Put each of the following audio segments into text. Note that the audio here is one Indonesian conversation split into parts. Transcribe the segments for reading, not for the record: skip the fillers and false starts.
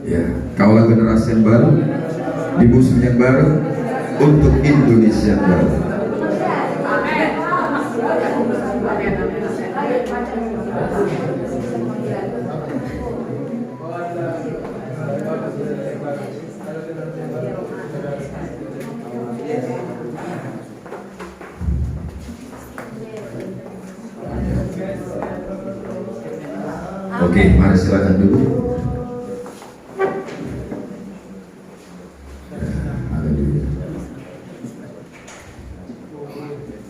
Ya, kaulah generasi yang baru, di musim yang baru, untuk Indonesia yang baru. Oke, mari silakan dulu.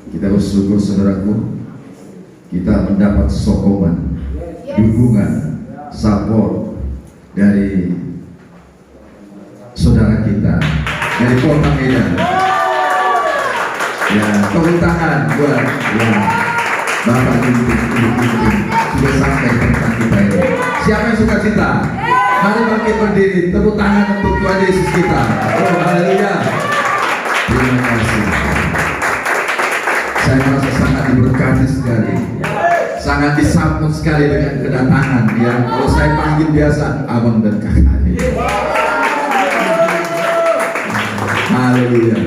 Kita bersyukur saudaraku, kita mendapat sokongan, dukungan, support dari saudara kita dari Kota Medan. Ya, tepuk tangan buat Bapak Gunting sudah sampai tempat kita ini. Siapa yang suka cita? Mari bangkit berdiri, tepuk tangan untuk Tuhan Yesus kita. Oh, haleluya. Terima kasih. Saya merasa sangat diberkati sekali, sangat disambut sekali dengan kedatangan. Ya, kalau saya panggil biasa abang dan kakak. Haleluya.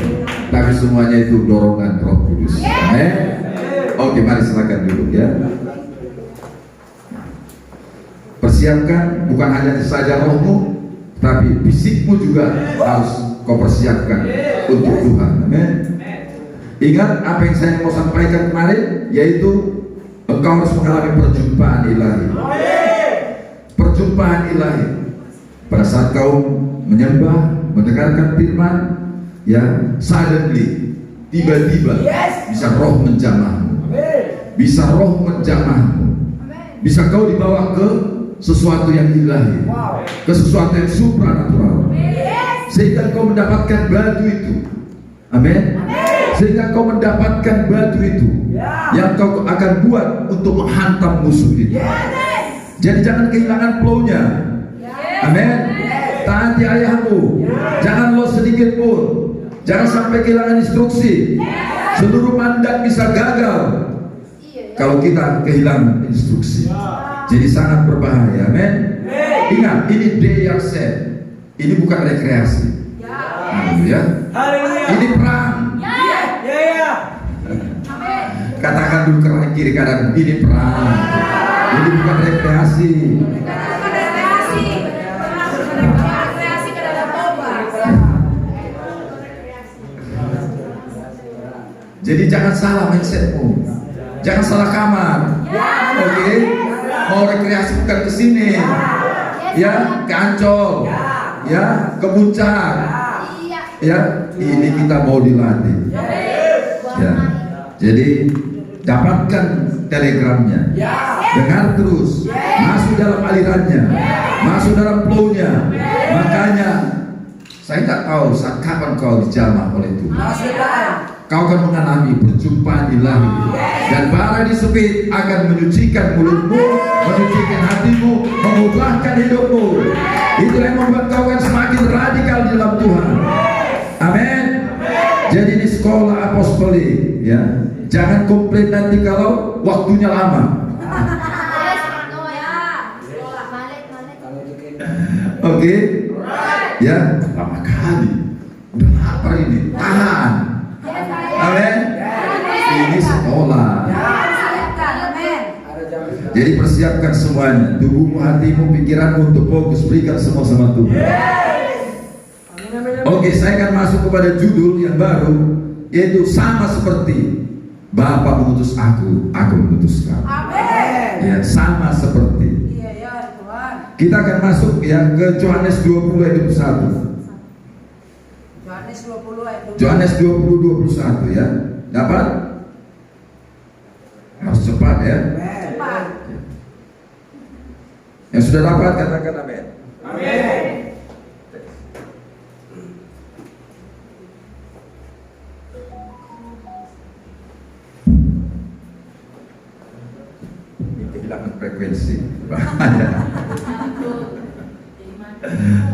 Tapi semuanya itu dorongan Roh Kudus. Amin. Oke, mari silakan dulu ya. Persiapkan bukan hanya saja rohmu, tapi fisikmu juga harus kau persiapkan untuk Tuhan. Amin. Ingat apa yang saya mau sampaikan kemarin, yaitu engkau harus mengalami perjumpaan ilahi. Perjumpaan ilahi. Pada saat kau menyembah, mendengarkan firman, ya, suddenly, tiba-tiba bisa roh menjamahmu. Bisa roh menjamahmu. Bisa kau dibawa ke sesuatu yang ilahi, ke sesuatu yang supranatural, sehingga kau mendapatkan batu itu. Amin. Sehingga kau mendapatkan batu itu yang kau akan buat untuk menghantam musuh itu. Jadi jangan kehilangan flow-nya. Amin. Taati ayahmu, jangan lo sedikit pun, jangan sampai kehilangan instruksi. Seluruh mandat bisa gagal kalau kita kehilangan instruksi. Jadi sangat berbahaya. Amin. Ingat, ini day yang set. Ini bukan rekreasi. Haleluya. Ini perang. Katakan dulu ke kiri kanan, ini perang. Ini bukan rekreasi. Jadi jangan salah mindsetmu, jangan salah kamar. Oke, mau rekreasi bukan ke sini, ya, ke Ancol, ya, ke Puncak, ya. Ini kita mau dilatih, ya. Jadi dapatkan telegramnya, dengar terus, masuk dalam alirannya, masuk dalam flow-nya. Makanya saya tak tahu saat kapan kau dijamah oleh Tuhan. Kau akan mengalami perjumpaan ilahi, dan bara disepit akan menyucikan mulutmu, menyucikan hatimu, mengubahkan hidupmu. Itu yang membuat kau akan semakin radikal di dalam Tuhan. Amin. Jadi di sekolah apostolik, ya, jangan komplain nanti kalau waktunya lama. Oke, ya, lama kali. Udah lapar ini, tahan. Amin. Ini sekolah. Jadi persiapkan semuanya, tubuhmu, hatimu, pikiranmu untuk fokus, berikan semua sama Tuhan. Oke, saya akan masuk kepada judul yang baru, yaitu sama seperti Bapa mengutus aku mengutus kamu. Ya, sama seperti. Kita akan masuk ya ke Yohanes 20 ayat 21. Yohanes 20:21 ya. Dapat? Harus cepat ya. Yang sudah dapat katakan amin. Amin. Kehilangan frekuensi.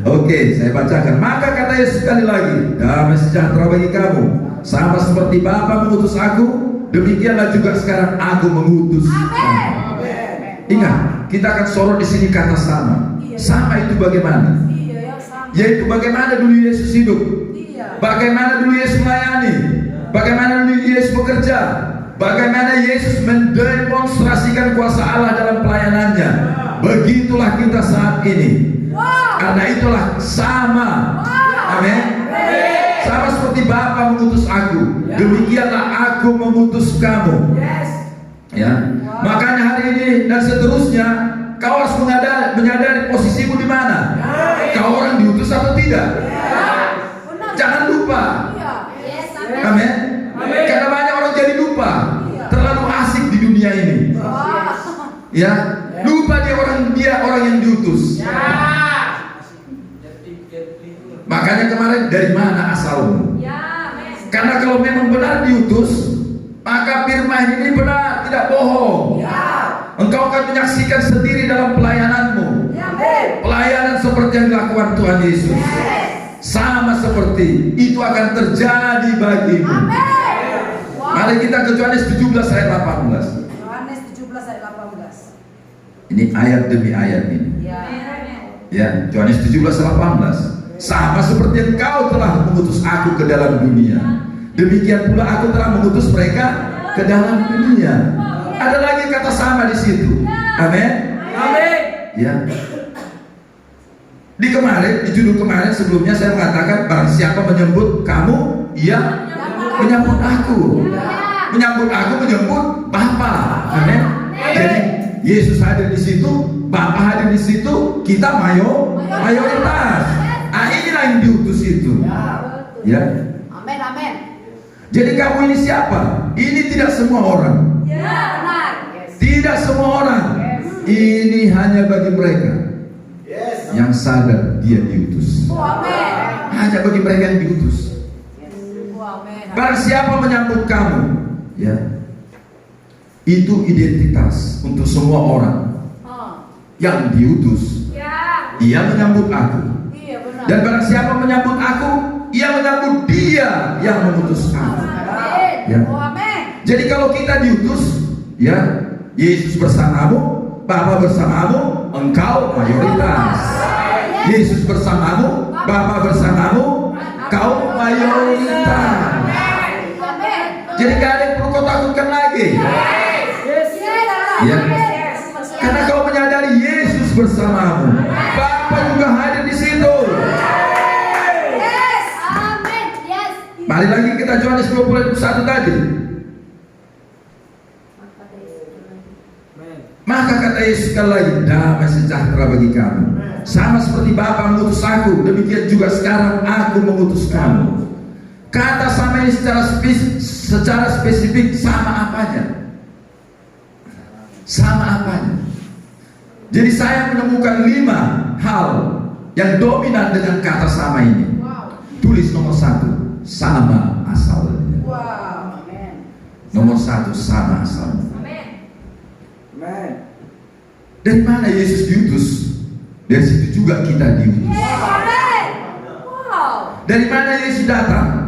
Oke, saya bacakan. Maka kata Yesus sekali lagi, damai sejahtera bagi kamu, sama seperti Bapa mengutus aku, demikianlah juga sekarang aku mengutus kamu. Ingat, kita akan sorot di sini kata sama. Sama itu bagaimana? Yaitu bagaimana dulu Yesus hidup, bagaimana dulu Yesus melayani, bagaimana dulu Yesus bekerja, bagaimana Yesus mendemonstrasikan kuasa Allah dalam pelayanannya. Begitulah kita saat ini. Karena itulah sama. Amin. Sama seperti Bapa mengutus aku, demikianlah aku mengutus kamu. Ya. Makanya hari ini dan seterusnya kau harus menyadari posisimu di mana. Kau orang diutus atau tidak? Jangan lupa. Amin. Karena banyak orang jadi lupa, terlalu asik di dunia ini. Ya, lupa dia orang yang diutus. Makanya kemarin dari mana asalmu? Karena kalau memang benar diutus, maka firman ini benar, tidak bohong. Engkau akan menyaksikan sendiri dalam pelayananmu. Pelayanan seperti yang dilakukan Tuhan Yesus, sama seperti itu akan terjadi bagimu. Mari kita ke Yohanes 17 ayat 18. Yohanes 17 ayat 18. Ini ayat demi ayat ini. Ya, Yohanes 17 ayat 18. Sama seperti engkau telah mengutus aku ke dalam dunia, demikian pula aku telah mengutus mereka ke dalam dunia. Ada lagi kata sama di situ. Amin. Amin. Ya. Di judul kemarin sebelumnya saya mengatakan barang siapa menyebut kamu, ia menyambut aku. Menyambut aku menyebut Bapa. Amin. Jadi Yesus hadir di situ, Bapa hadir di situ, kita mayoritas. Ah, inilah yang diutus itu. Ya. Amin, amin. Jadi kamu ini siapa? Ini tidak semua orang. Tidak semua orang. Ini hanya bagi mereka yang sadar dia diutus. Hanya bagi mereka yang diutus. Barang siapa menyambut kamu, ya, itu identitas untuk semua orang yang diutus. Ia menyambut aku. Dan barang siapa menyambut aku, ia menyambut dia yang mengutus aku. Ya. Jadi kalau kita diutus, ya, Yesus bersamamu, Bapa bersamamu, engkau mayoritas. Yesus bersamamu, Bapa bersamamu, kau mayoritas. Jadi gak ada yang perlu kau takutkan lagi. Ya. Karena kau menyadari Yesus bersamamu, Bapa juga hadir di situ. Mari lagi kita Yohanes 21 tadi. Maka kata Yesus sekali lagi, damai sejahtera bagi kamu. Sama seperti Bapa mengutus aku, demikian juga sekarang aku mengutus kamu. Kata sama ini secara spesifik sama apanya. Sama apanya. Jadi saya menemukan 5 hal yang dominan dengan kata sama ini. Tulis nomor 1, sama asalnya. Nomor 1, sama asalnya. Dari mana Yesus diutus? Dari situ juga kita diutus. Dari mana Yesus datang?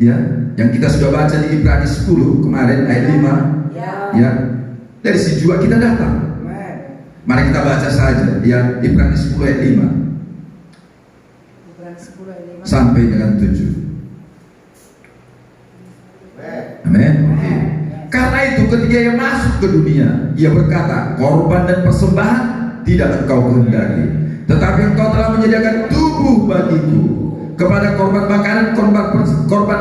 Ya, yang kita sudah baca di Ibrani 10 kemarin ayat 5. Ya, dari situ juga kita datang. Mari kita baca saja, ya, Ibrani 10 ayat 5 sampai dengan 7. Amin. Karena itu ketika ia masuk ke dunia, ia berkata, korban dan persembahan tidak engkau kehendaki, tetapi engkau telah menyediakan tubuh bagiku. Kepada korban makanan, korban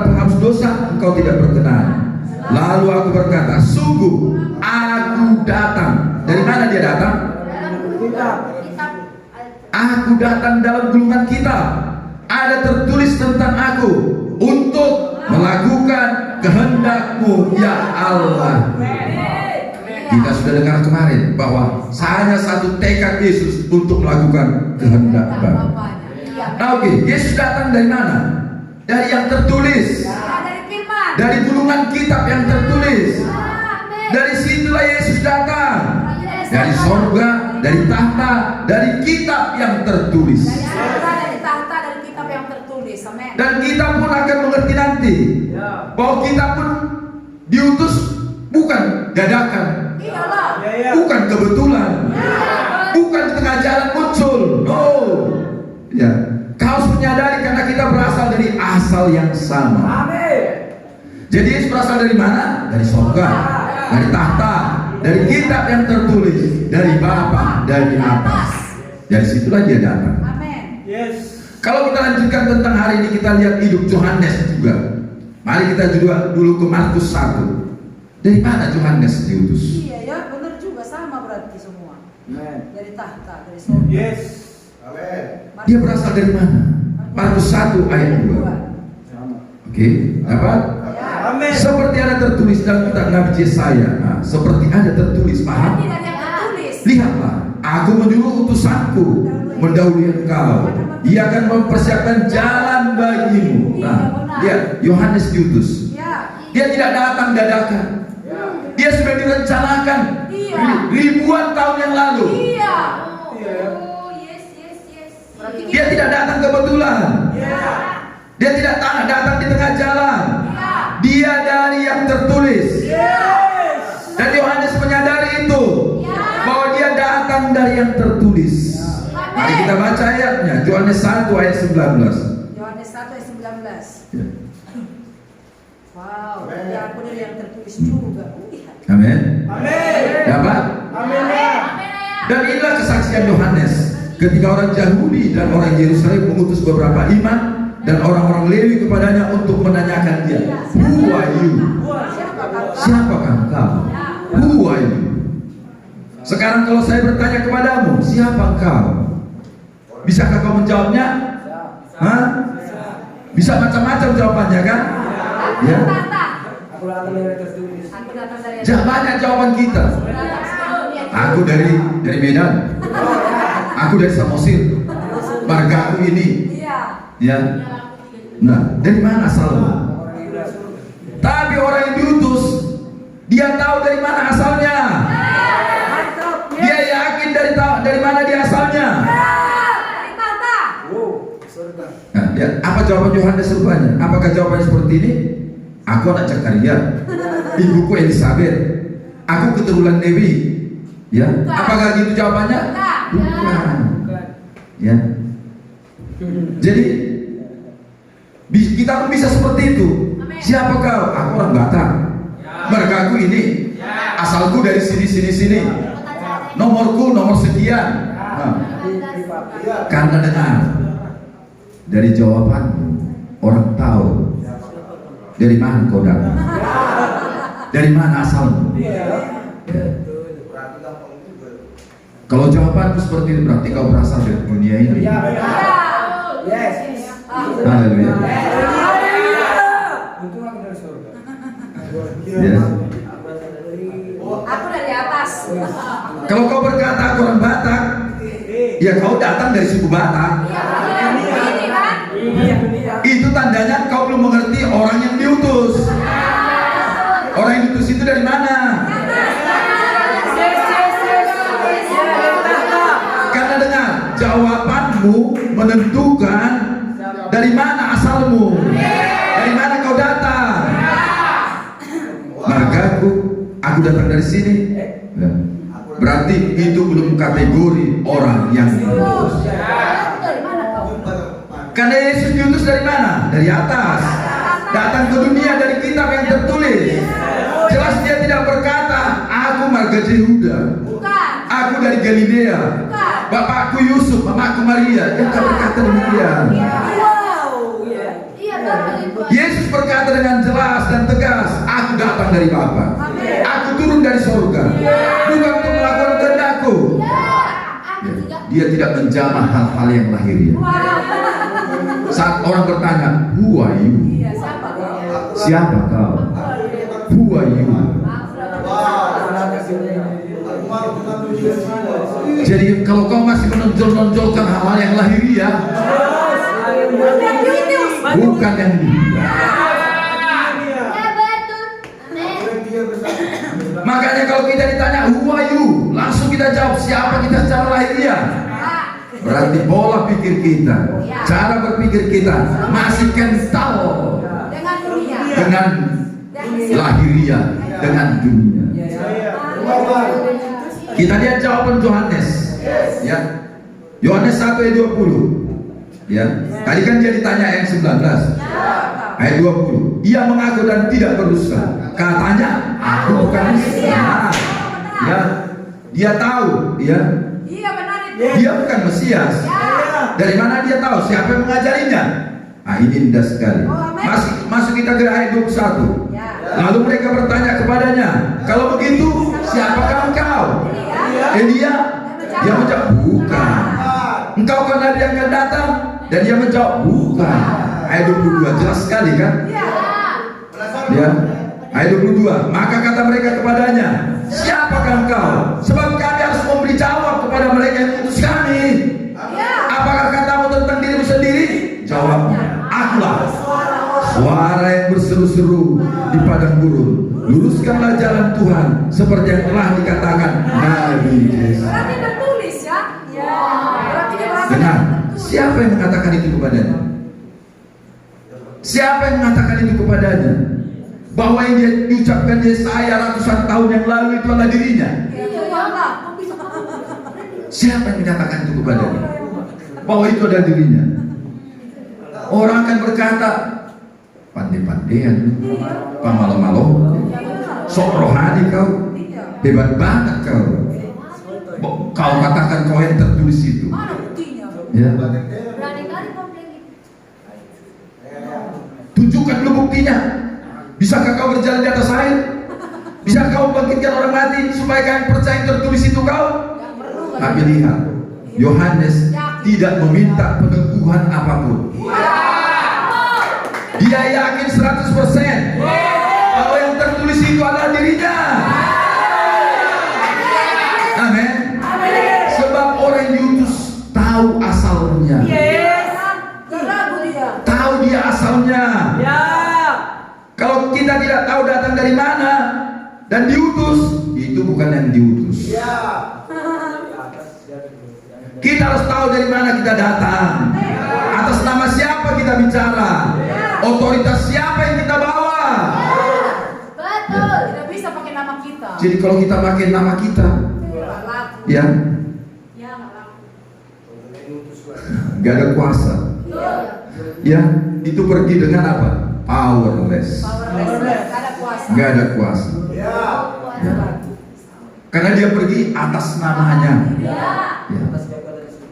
penghapus dosa engkau tidak berkenan. Lalu aku berkata, sungguh aku datang. Dari mana dia datang? Aku datang dalam gulungan kitab. Ada tertulis tentang aku untuk melakukan kehendak-Mu ya Allah. Kita sudah dengar kemarin bahwa hanya satu tekad Yesus untuk melakukan kehendak Bapa. Nah, oke, Yesus datang dari mana? Dari yang tertulis. Dari gulungan kitab yang tertulis. Dari situlah Yesus datang. Dari sorga, dari tahta, dari kitab yang tertulis. Dan kita pun akan mengerti nanti bahwa kita pun diutus bukan dadakan, bukan kebetulan, bukan di tengah jalan muncul. No, ya, Kau harus menyadari karena kita berasal dari asal yang sama. Jadi Yesus berasal dari mana? Dari surga, dari tahta, dari kitab yang tertulis, dari Bapa, dari atas. Dari situlah dia datang. Amin. Kalau kita lanjutkan tentang hari ini, kita lihat hidup Yohanes juga. Mari kita juga dulu ke Markus 1. Dari mana Yohanes diutus? Iya ya, benar juga, sama berarti semua. Dari tahta, dari surga. Dia berasal dari mana? Markus 1 ayat 2. Oke, dapat? Amin. Seperti ada tertulis dalam kitab Nabi Yesaya. Nah, seperti ada tertulis, paham? Tidak ada yang tertulis. Lihatlah, aku menyuruh utusanku mendahului engkau. Ia akan mempersiapkan jalan bagimu. Nah, lihat, Yohanes diutus. Ya. Dia tidak datang dadakan. Dia sudah direncanakan Iya. ribuan tahun yang lalu. Iya. Berarti Dia tidak datang kebetulan. Dia tidak datang di tengah jalan. Dia dari yang tertulis. Dan Yohanes menyadari itu, bahwa dia datang dari yang tertulis. Mari kita baca ayatnya. Yohanes 1 ayat 19. Yohanes 1 ayat 19. Ya. Wow, ya aku dari yang tertulis juga. Lihat. Amin. Amin. Dapat? Amin. Dan inilah kesaksian Yohanes ketika orang Yahudi dan orang Yerusalem mengutus beberapa imam dan orang-orang Lewi kepadanya untuk menanyakan dia, "Who are you?" Siapakah engkau? Who are you? Sekarang kalau saya bertanya kepadamu, siapa engkau? Bisakah kau menjawabnya? Hah? Bisa macam-macam jawabannya kan? Ya. Aku datang dari tertulis. Aku datang dari Jangan banyak jawaban kita. Aku dari Medan. Aku dari Samosir. Marga aku ini. Iya. Ya. Nah, dari mana asalmu? Tapi orang yang diutus, dia tahu dari mana asalnya. Dia yakin dari mana dia asalnya. Dari tahta. Surga. Nah, lihat, apa jawaban Yohanes rupanya? Apakah jawabannya seperti ini? Aku anak Zakaria, ibuku Elizabeth, aku keturunan Lewi. Ya, apakah gitu jawabannya? Bukan. Ya. Jadi kita pun bisa seperti itu. Siapa kau? Aku orang Batak. Margaku ini. Asalku dari sini. Nomorku nomor sekian. Nah, karena dengar dari jawabanmu, orang tahu dari mana kau datang, dari mana asalmu. Ya. Kalau jawabanmu seperti itu, berarti kau berasal dari dunia ini. Yes. Haleluya. Untung aku dari surga. Ya. Aku dari atas. Kalau kau berkata aku orang Batak, ya kau datang dari suku Batak. Ini kan? Itu tandanya kau belum mengerti orang yang diutus. Orang yang diutus itu dari mana? Karena dengar, jawabanmu menentukan dari mana asalmu, dari mana kau datang. Margaku, aku datang dari sini. Ya. Berarti itu belum kategori orang yang diutus. Dari mana kau? Karena Yesus diutus dari mana? Dari atas. Datang ke dunia dari kitab yang tertulis. Jelas dia tidak berkata, aku marga Yehuda, Bukan. aku dari Galilea, bapakku Yusuf, mamaku Maria. Dia tidak berkata demikian. Wow. Iya, Yesus berkata dengan jelas dan tegas, aku datang dari Bapa. Aku turun dari surga, bukan untuk melakukan kehendakku. Ya, dia tidak menjamah hal-hal yang lahiriah. Saat orang bertanya, who are you? Iya, siapa kau? Siapa kau? Who are you? Jadi kalau kau masih menonjol-nonjolkan hal-hal yang lahiriah, bukan yang makanya kalau kita ditanya who are you, langsung kita jawab siapa kita secara lahiriah. Berarti pola pikir kita, cara berpikir kita masih kental Dengan dunia. dengan lahiriah, dengan dunia. Kita lihat jawaban Yohanes. Ya. Yohanes 1 ayat 20. Ya, tadi kan dia ditanya ayat 19. Ayat 20. Ia mengaku dan tidak berdusta. Katanya, aku bukan Mesias. Ya, dia tahu, ya. Iya benar itu. Dia bukan Mesias. Dari mana dia tahu? Siapa yang mengajarinya? Ah, ini indah sekali. Masuk kita ke ayat 21. Lalu mereka bertanya kepadanya, kalau begitu, siapakah engkau? Elia. Dia menjawab, bukan. Engkau kan Nabi yang akan datang? Dan dia menjawab, bukan. Ayat 22 jelas sekali kan? Ya. Ayat 22. Maka kata mereka kepadanya, siapakah engkau? Sebab kami harus memberi jawab kepada mereka yang utus kami. Apakah katamu tentang dirimu sendiri? Jawabnya, akulah. Suara yang berseru-seru di padang gurun. Luruskanlah jalan Tuhan seperti yang telah dikatakan Nabi Yesus. Berarti tertulis ya? Ya. Berarti dia merasa Benar. tertulis. Siapa yang mengatakan itu kepadanya? Siapa yang mengatakan itu kepadanya? Bahwa yang dia ucapkan Yesaya ratusan tahun yang lalu itu adalah dirinya. Iya lah. Siapa yang menyatakan itu kepadanya? Bahwa itu adalah dirinya. Orang akan berkata, pandai-pandaian, pamalu-malu, sok rohani kau, hebat banget kau. Kau katakan kau yang tertulis itu. Mana buktinya? Ya. Berani kali komplain gitu. Tunjukkan dulu buktinya. Bisakah kau berjalan di atas air? Bisa kau bangkitkan orang mati supaya kalian percaya yang tertulis itu kau? Tapi lihat, Yohanes tidak meminta peneguhan apapun. Dia yakin 100% bahwa yang tertulis itu adalah dirinya. Amin. Sebab orang yang diutus tahu asalnya. Tahu dia asalnya. Kalau kita tidak tahu datang dari mana dan diutus, itu bukan yang diutus. Kita harus tahu dari mana kita datang. Atas nama siapa kita bicara. Otoritas siapa yang kita bawa. Betul. Tidak bisa pakai nama kita. Jadi kalau kita pakai nama kita, Nggak laku. ya, Ya nggak laku. gak ada kuasa. Ya, itu pergi dengan apa? Powerless. Powerless. Nggak ada kuasa. Gak ada kuasa. Ya. Karena dia pergi atas namanya. Ya.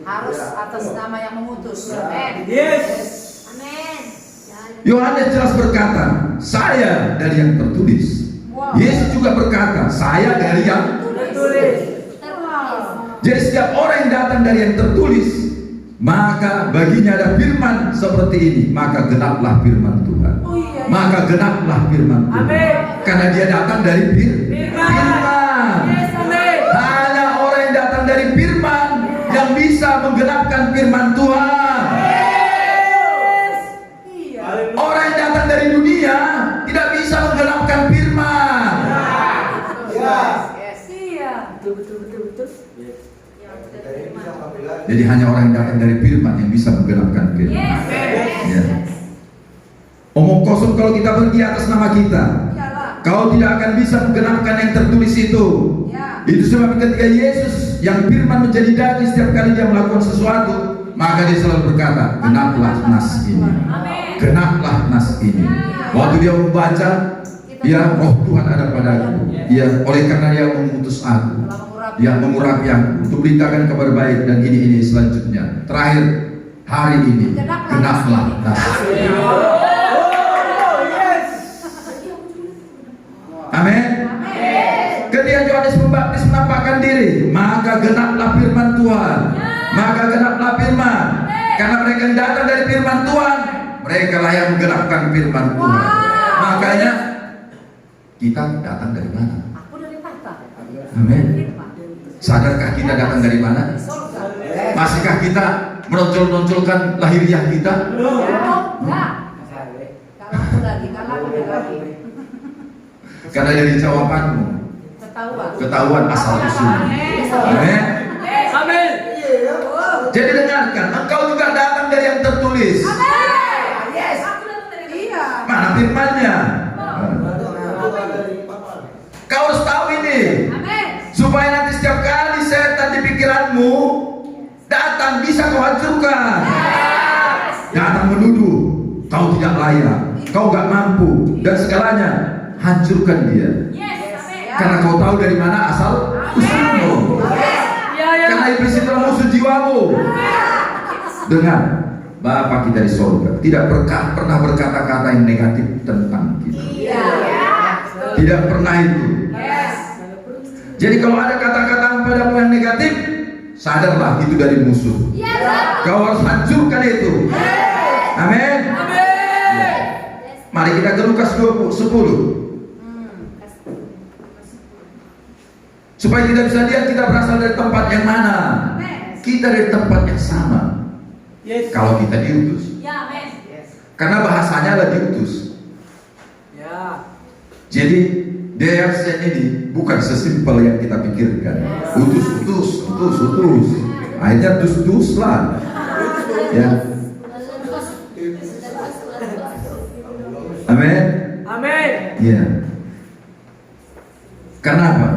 Harus atas nama yang memutus. Amin. Amin. Yohanes jelas berkata, saya dari yang tertulis. Wow. Yesus juga berkata, saya dari yang. Tertulis. Jadi setiap orang yang datang dari yang tertulis, maka baginya ada firman seperti ini. Maka genaplah firman Tuhan. Oh iya. Maka genaplah firman Tuhan. Amin. Karena dia datang dari firman. Yes, amin. Hanya orang yang datang dari firman yang bisa menggenapkan firman Tuhan. Iya. Orang yang datang dari dunia tidak bisa menggenapkan firman. Yes. Iya. Betul. Jadi hanya orang yang datang dari firman yang bisa menggenapkan firman. Ya. Omong kosong kalau kita pergi atas nama kita, Iyalah. kau tidak akan bisa menggenapkan yang tertulis itu. Ya. Itu sebab ketika Yesus yang firman menjadi daging setiap kali dia melakukan sesuatu, maka dia selalu berkata, genaplah nas ini. Amin. Genaplah nas ini. Waktu dia membaca, ya roh Tuhan ada padaku. Ya, oleh karena dia mengutus aku, dia mengurapi aku untuk beritakan kabar baik dan ini selanjutnya. Terakhir hari ini, genaplah nas. Amin. Ketika Yohanes Pembaptis menampakkan diri, maka genaplah firman Tuhan. Maka genaplah firman. Karena mereka yang datang dari firman Tuhan, mereka lah yang menggenapkan firman Tuhan. Makanya kita datang dari mana? Aku dari tahta. Amin. Sadarkah kita datang dari mana? Surga. Masihkah kita menonjol-nonjolkan lahiriah kita? Enggak. Kalau aku lagi. Karena dari jawabanmu ketahuan asal usulnya. Amin. Amin. Jadi dengarkan, engkau juga datang dari yang tertulis. Yes. Iya. Mana firmannya? Kau harus tahu ini, Amin. supaya nanti setiap kali setan di pikiranmu datang bisa kau hancurkan. kau tidak layak, kau gak mampu, dan segalanya. Hancurkan dia. Yes. Amin. Karena kau tahu dari mana asal usulmu. Karena iblis itu musuh jiwamu. Dengar, Bapa kita di sorga tidak pernah berkata-kata yang negatif tentang kita. Tidak pernah itu. Jadi kalau ada kata-kata padamu yang negatif, sadarlah itu dari musuh. Kau harus hancurkan itu. Amin. Mari kita ke Lukas 10. Supaya kita bisa lihat kita berasal dari tempat yang mana. Kita dari tempat yang sama. Yes. Kalau kita diutus. Ya, amin. Yes. Karena bahasanya adalah diutus. Ya. Jadi DRC ini bukan sesimpel yang kita pikirkan. Utus. Akhirnya dus lah. Ya. Amin. Amin. Ya. Karena apa?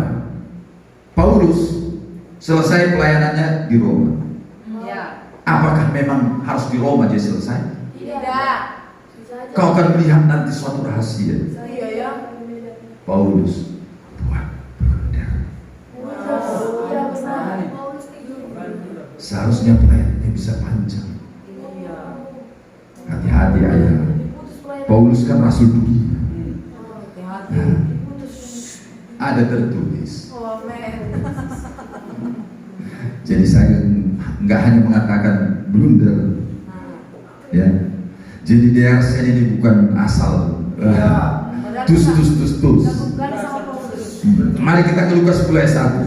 Paulus selesai pelayanannya di Roma. Ya. Apakah memang harus di Roma dia selesai? Tidak. Kau akan melihat nanti suatu rahasia. Iya ya. Paulus buat blunder. Seharusnya pelayanannya bisa panjang. Hati-hati ayah. Paulus kan rasul dunia. Nah, ada tertulis. Jadi saya nggak hanya mengatakan blunder, ya. Jadi DRC ini bukan asal tus. Mari kita ke Lukas 10 ayat 1.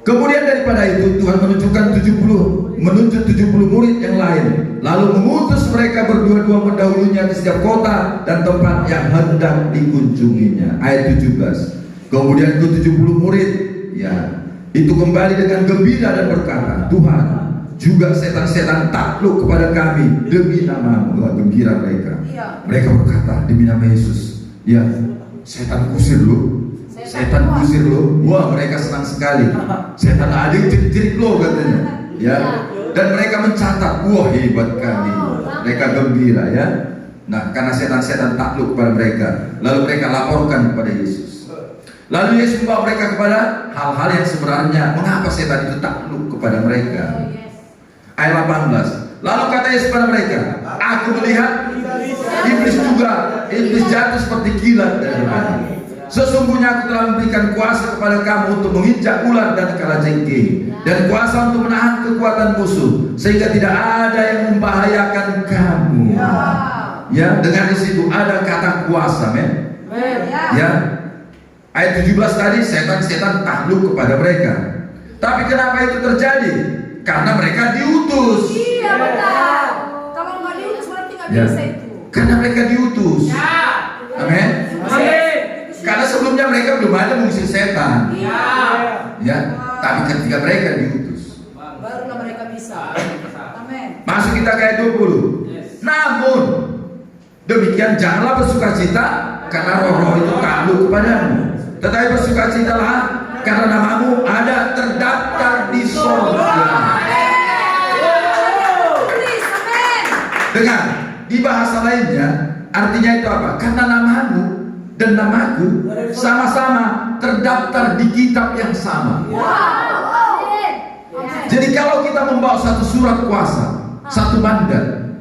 Kemudian daripada itu Tuhan menunjuk 70 murid yang lain, lalu mengutus mereka berdua-dua mendahulunya ke setiap kota dan tempat yang hendak dikunjunginya. Ayat 17. Kemudian ke-70 murid, ya, itu kembali dengan gembira dan berkata, Tuhan, juga setan-setan takluk kepada kami demi nama-Mu. Gembira mereka. Mereka berkata demi nama Yesus, ya, setan kusir lu. Setan kusir lo. Wah, mereka senang sekali. Setan ada yang jerit-jerit lo katanya. Ya. Dan mereka mencatat, wah hebat kali. Mereka gembira ya. Nah, karena setan-setan takluk kepada mereka. Lalu mereka laporkan kepada Yesus. Lalu Yesus membawa mereka kepada hal-hal yang sebenarnya mengapa setan itu takluk kepada mereka. Ayat 18. Lalu kata Yesus kepada mereka, aku melihat iblis jatuh seperti kilat dari langit. Sesungguhnya aku telah memberikan kuasa kepada kamu untuk menginjak ular dan kalajengking, dan kuasa untuk menahan kekuatan musuh, sehingga tidak ada yang membahayakan kamu. Ya, dengan di situ ada kata kuasa, men. Ya. Ayat 17 tadi setan-setan takluk kepada mereka. Tapi kenapa itu terjadi? Karena mereka diutus. Iya benar. Kalau nggak diutus berarti nggak bisa itu. Karena mereka diutus. Amin. Karena sebelumnya mereka belum ada mengusir setan. Ya, tapi ketika mereka diutus, barulah mereka bisa. Amin. Masuk kita ke ayat 20. Namun demikian janganlah bersukacita karena roh-roh itu takluk kepadamu, tetapi bersukacitalah karena namamu ada terdaftar di sorga. Dengar, di bahasa lainnya artinya itu apa? Karena namamu dan namaku sama-sama terdaftar di kitab yang sama. Jadi kalau kita membawa satu surat kuasa, satu mandat,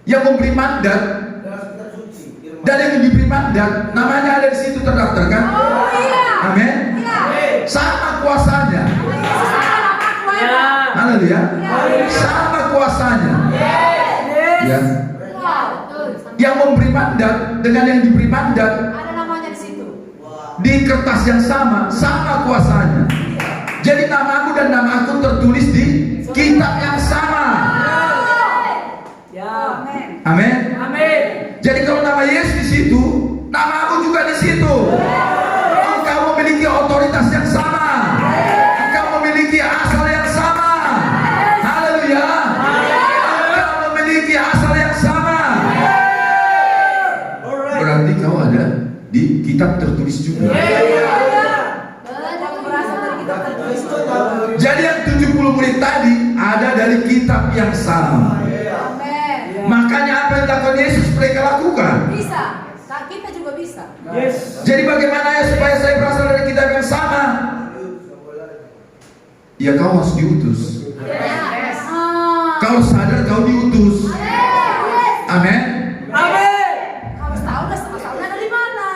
yang memberi mandat dan yang diberi mandat, namanya ada di situ terdaftar kan? Amin. Sama kuasanya. Haleluya. Sama kuasanya. Ya. Yang memberi mandat dengan yang diberi mandat Ada namanya di situ. di kertas yang sama, sama kuasanya. Jadi namamu dan namaku tertulis di kitab yang sama. Ya. Amin. Amin. Jadi kalau nama Yesus di situ, namamu juga di situ. Engkau memiliki otoritas yang sama. Engkau memiliki asal yang sama. Haleluya. Engkau memiliki asal yang sama. Berarti kau ada di kitab tertulis juga. Jadi yang 70 murid tadi ada dari kitab yang sama. Makanya apa yang dilakukan Yesus mereka lakukan. Bisa. Kita juga bisa. Yes. Jadi bagaimana ya supaya saya berasal dari kitab yang sama? Ya kau harus diutus. Yes. Kau sadar kau diutus. Amin. Amin. Harus tahu asal-asalnya dari mana.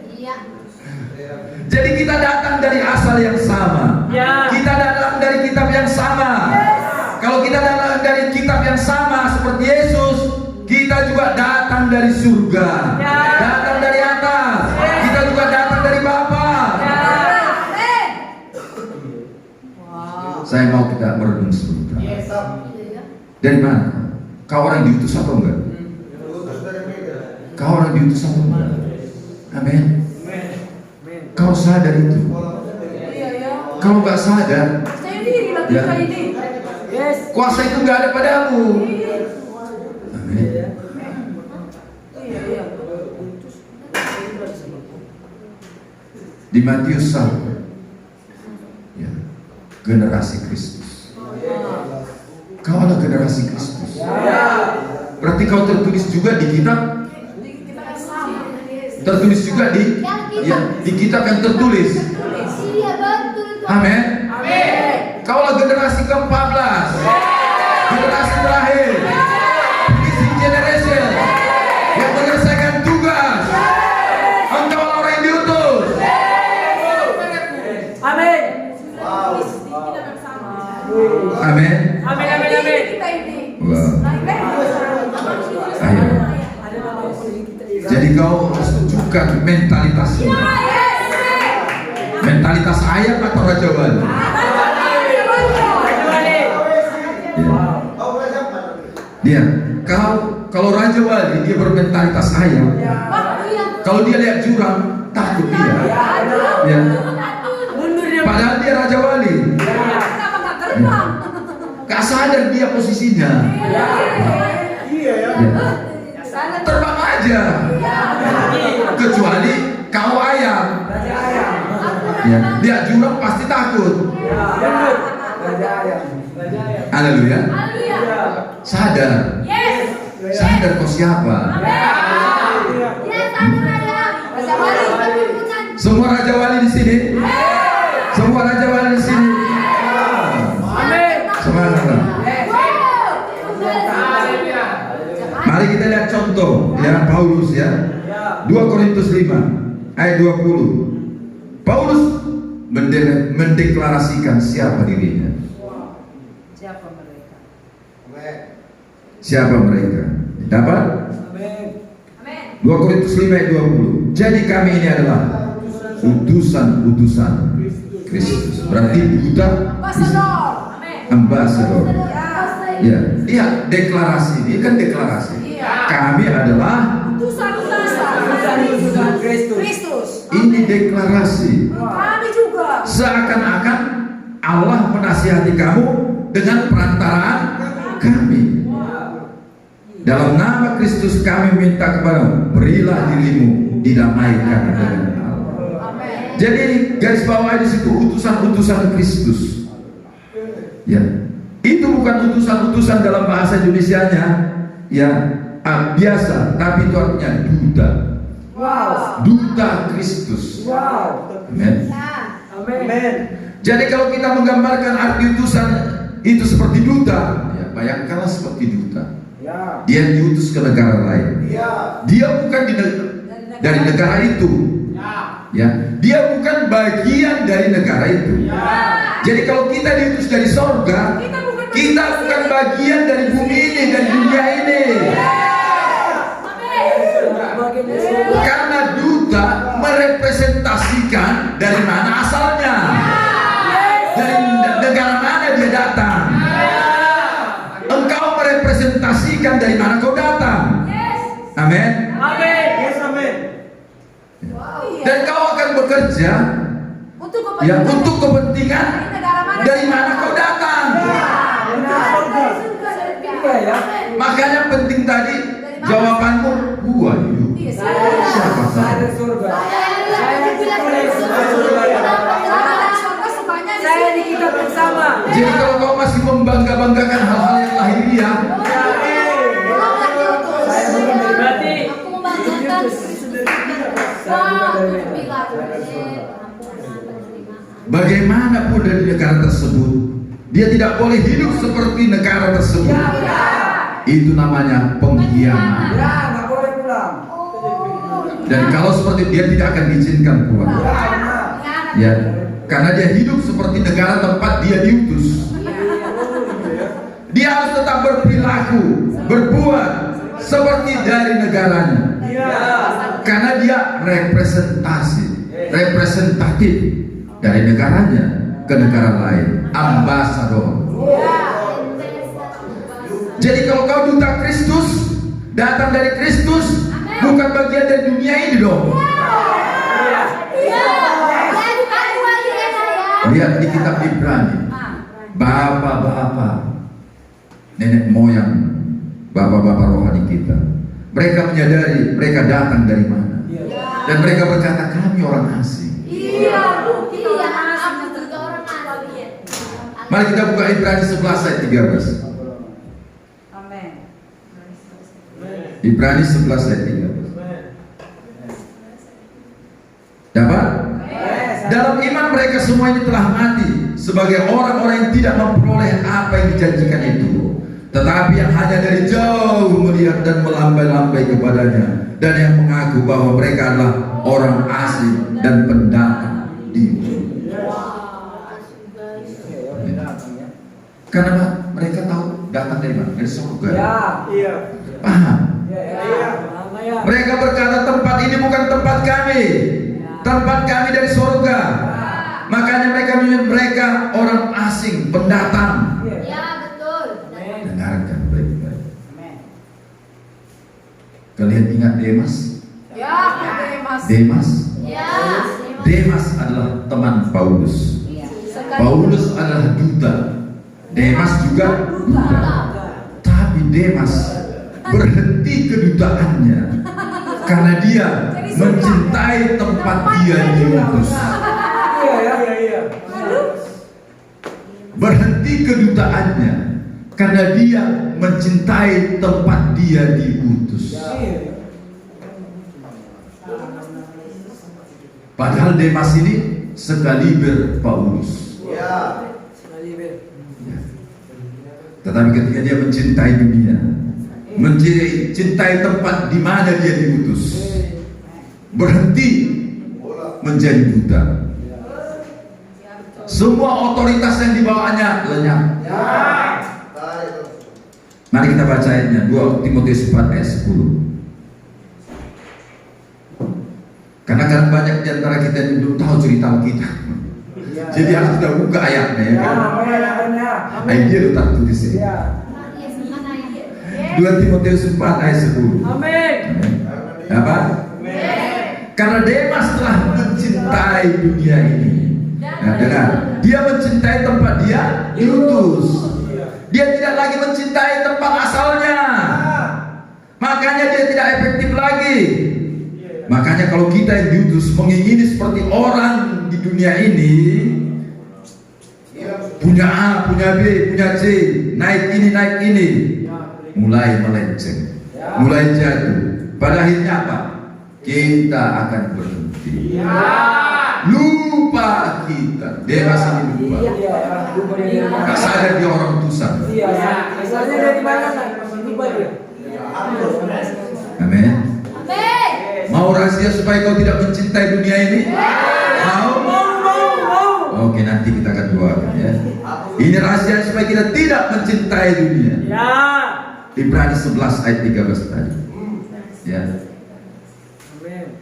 Iya. Jadi kita datang dari asal yang sama. Ya. Kita datang dari kitab yang sama. Kalau kita datang dari kitab yang sama seperti Yesus, kita juga datang dari surga. Ya. Datang dari atas. Kita juga datang dari Bapa. Wow. Saya mau kita merenung sebentar. Yes. Dari mana? Kau orang diutus atau enggak? Kau orang diutus atau enggak? Amin. Kau sadar itu. Iya ya. Kalau nggak sadar, Percaya diri lah Ya. kita ini. Yes. kuasa itu nggak ada padamu. Amin. Iya iya. Di Matius 1, ya, generasi Kristus. Kau adalah generasi Kristus. Berarti kau tertulis juga di kitab. Kita kan sama. Tertulis juga di, ya, di kitab yang tertulis. Iya betul itu. Amin. Amin. Kau adalah generasi ke-14, generasi terakhir, finishing generation, yang menyelesaikan tugas. Engkau adalah orang yang diutus. Amin. Kita kan sama. Amin. Amin. Amin. Amin. Kita ini. Wow. Ayo. Jadi kau harus tunjukkan mentalitasmu. Mentalitas ayam atau raja wali? Dia, kalau raja wali dia bermentalitas ayam. Kalau dia lihat jurang takut dia. Ya. Mundur dia. Padahal dia raja wali. Kenapa nggak terbang? Gak sadar dia posisinya. Iya ya. Ya. Terbang aja. Kecuali kau ayam. Raja ayam. Ya. Lihat jurang pasti takut. Benar. Raja ayam. Raja ayam. Haleluya. Iya. Sadar. Sadar kau siapa. Semua raja wali di sini. Semua raja wali di sini. Amin. Semangat. Mari kita lihat contoh ya Paulus ya. 2 Korintus 5 ayat 20. Paulus mendeklarasikan siapa dirinya. Siapa mereka? Siapa mereka? Dapat? Amin. 2 Korintus 5 ayat 20. Jadi kami ini adalah utusan Kristus. Berarti duta Ambassador. Amin. ambassador. Ya. Ya, lihat deklarasi ini kan deklarasi. Iya. Kami adalah Utusan Kristus. Kristus. ini deklarasi. Kami juga. Seakan-akan Allah menasihati kamu dengan perantaraan kami. Dalam nama Kristus kami minta kepadamu, berilah dirimu didamaikan dengan Allah. Amin. Jadi garis bawah di situ utusan-utusan Kristus. Ya, itu bukan utusan-utusan dalam bahasa Indonesianya, ya biasa, tapi itu artinya duta, Wow. duta Kristus. Wow. Amin. Amin. Jadi kalau kita menggambarkan arti utusan itu seperti duta, ya bayangkanlah seperti duta. Ya. Dia diutus ke negara lain. Dia bukan dari negara itu. Ya, dia bukan bagian dari negara itu. Jadi kalau kita diutus dari sorga, kita bukan bagian dari bumi ini, dari dunia ini. Karena duta merepresentasikan dari mana asalnya, dari negara mana dia datang. Engkau merepresentasikan dari mana kau datang. Amin. Amin. Yes, amin. Dan kau akan bekerja ya untuk kepentingan dari mana kau datang. Iya ya. Makanya penting tadi jawabanmu, who are you? Siapa Saya kau? surga. Saya di kita bersama. Jadi kalau kau masih membangga-banggakan hal-hal yang lahiriah, dari negara tersebut, dia tidak boleh hidup seperti negara tersebut. Itu namanya pengkhianat. Ya, nggak boleh pulang. Dan kalau seperti dia tidak akan diizinkan pulang. Ya, karena dia hidup seperti negara tempat dia diutus. Dia harus tetap berperilaku, berbuat seperti dari negaranya. Karena dia representatif dari negaranya ke negara lain, ambasador. Jadi kalau kau duta Kristus, datang dari Kristus, bukan bagian dari dunia ini dong. Lihat di kitab Ibrani, bapak-bapak, nenek moyang, bapak-bapak rohani kita, mereka menyadari mereka datang dari mana, dan mereka berkata kami orang asing. Mari kita buka Ibrani 11 ayat 13. Amin. Ibrani 11 ayat 13. Dapat? Dalam iman mereka semua ini telah mati sebagai orang-orang yang tidak memperoleh apa yang dijanjikan itu, tetapi yang hanya dari jauh melihat dan melambai-lambai kepadanya, dan yang mengaku bahwa mereka adalah orang asing dan pendatang di bumi. Karena mereka tahu datang dari mana? Dari surga. Paham? Mereka berkata tempat ini bukan tempat kami, tempat kami dari surga. Makanya mereka orang asing, pendatang. Ya, betul. Dengarkan baik-baik. Kalian ingat Demas? Ya, Demas. Demas? Ya. Demas adalah teman Paulus. Sekali. Paulus adalah duta. Demas juga duta. Tapi Demas berhenti kedutaannya karena dia mencintai tempat dia diutus. Berhenti kedutaannya karena dia mencintai tempat dia diutus. Padahal Demas ini sekaliber Paulus. Tetapi ketika dia mencintai dunia, mencintai tempat di mana dia diutus, berhenti menjadi buta. Semua otoritas yang dibawanya lenyap. Mari kita baca ayatnya, 2 Timotius 4 ayat 10. Karena kan banyak di antara kita yang belum tahu cerita kita. Jadi harus kita buka ayatnya ya kan. Ayat dia letak tulis ya. 2 Timotius 4 ayat 10. Amin. Apa? Karena Demas telah mencintai dunia ini. Nah, dengar, dia mencintai tempat dia diutus. Dia tidak lagi mencintai tempat asalnya. Makanya dia tidak efektif lagi. Makanya kalau kita yang diutus mengingini seperti orang di dunia ini, punya A, punya B, punya C, naik ini, mulai melenceng, mulai jatuh. Pada akhirnya apa? Kita akan berhenti. Lupa kita. Demas ini lupa. Gak sadar dia orang utusan. Asalnya dari mana? Amin. Mau rahasia supaya kau tidak mencintai dunia ini? Mau? Oke, nanti kita akan doakan ya. Ini rahasia supaya kita tidak mencintai dunia. Ibrani 11 ayat 13 tadi. Ya.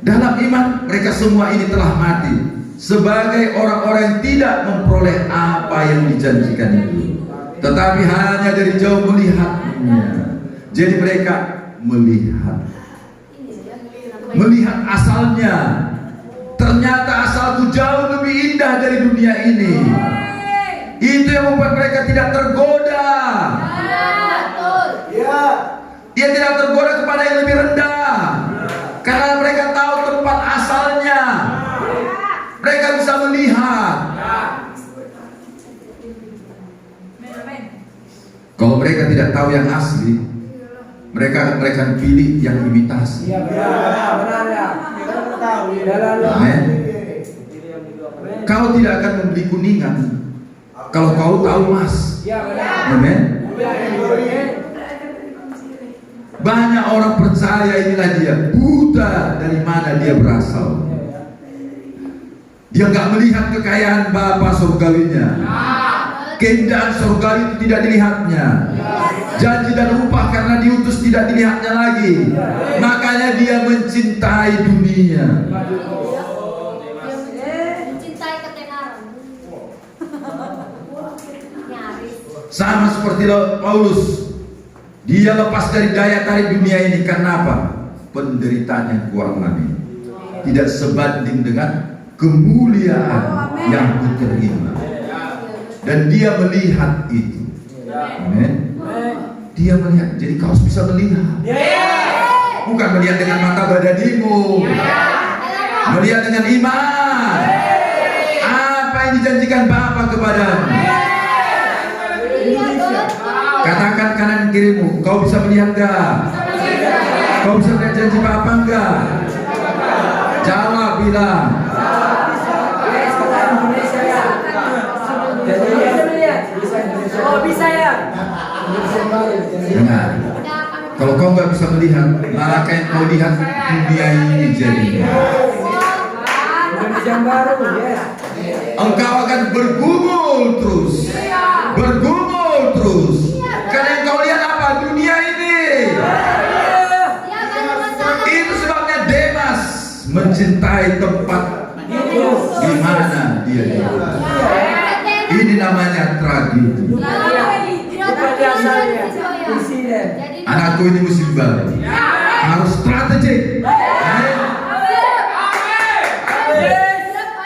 Dalam iman mereka semua ini telah mati sebagai orang-orang yang tidak memperoleh apa yang dijanjikan itu, tetapi hanya dari jauh melihatnya. Jadi mereka melihat asalnya. Ternyata asalku jauh lebih indah dari dunia ini. Itu yang membuat mereka tidak tergoda. Dia tidak tergoda kepada yang lebih rendah, karena mereka tahu tempat asalnya. Mereka bisa melihat. Kalau mereka tidak tahu yang asli, mereka akan pilih yang imitasi. Benar. Amin. Kau tidak akan membeli kuningan Kalau kau tahu Mas. Ya, benar. Amin. Ya, Banyak orang percaya inilah dia, buta dari mana dia berasal. Dia nggak melihat kekayaan Bapa surgawinya. Keindahan surgawi itu tidak dilihatnya. Janji dan upah karena diutus tidak dilihatnya lagi. Makanya dia mencintai dunia. Mencintai ketenaran. Nyaris. Sama seperti Paulus. Dia lepas dari daya tarik dunia ini karena apa? Penderitaan yang kualami tidak sebanding dengan kemuliaan yang kuterima. Dan dia melihat itu. Amin. Dia melihat. Jadi kau harus bisa melihat. Bukan melihat dengan mata badanimu. Melihat dengan iman. Apa yang dijanjikan Bapa kepadamu. Katakan kanan kirimu, kau bisa melihat gak? Kau bisa melihat janji Bapa enggak? Jawab, bilang. Oh, bisa ya. Dengar. Kalau kau nggak bisa melihat, maka yang kau lihat dunia ini jadi. Indonesia baru, ya. Engkau akan bergumul terus, bergumul terus. Karena yang kau lihat apa? Dunia ini. Itu sebabnya Demas mencintai tempat di mana dia hidup. Ini namanya tragedi. Anakku ini musim baru, harus strategik.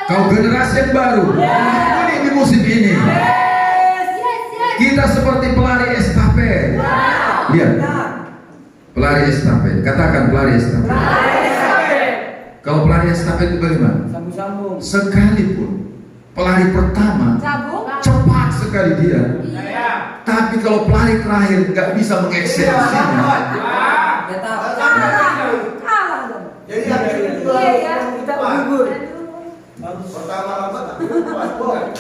Kau generasi yang baru, ini di musim ini. Kita seperti pelari estafet. Lihat, pelari estafet. Katakan pelari estafet. Kalau pelari estafet itu bagaimana? Sambung-sambung. Sekalipun pelari pertama cepat sekali dia, tapi kalau pelari terakhir nggak bisa mengeksekusinya, Kalah dong. Jadi yang Kita gugur. pertama apa?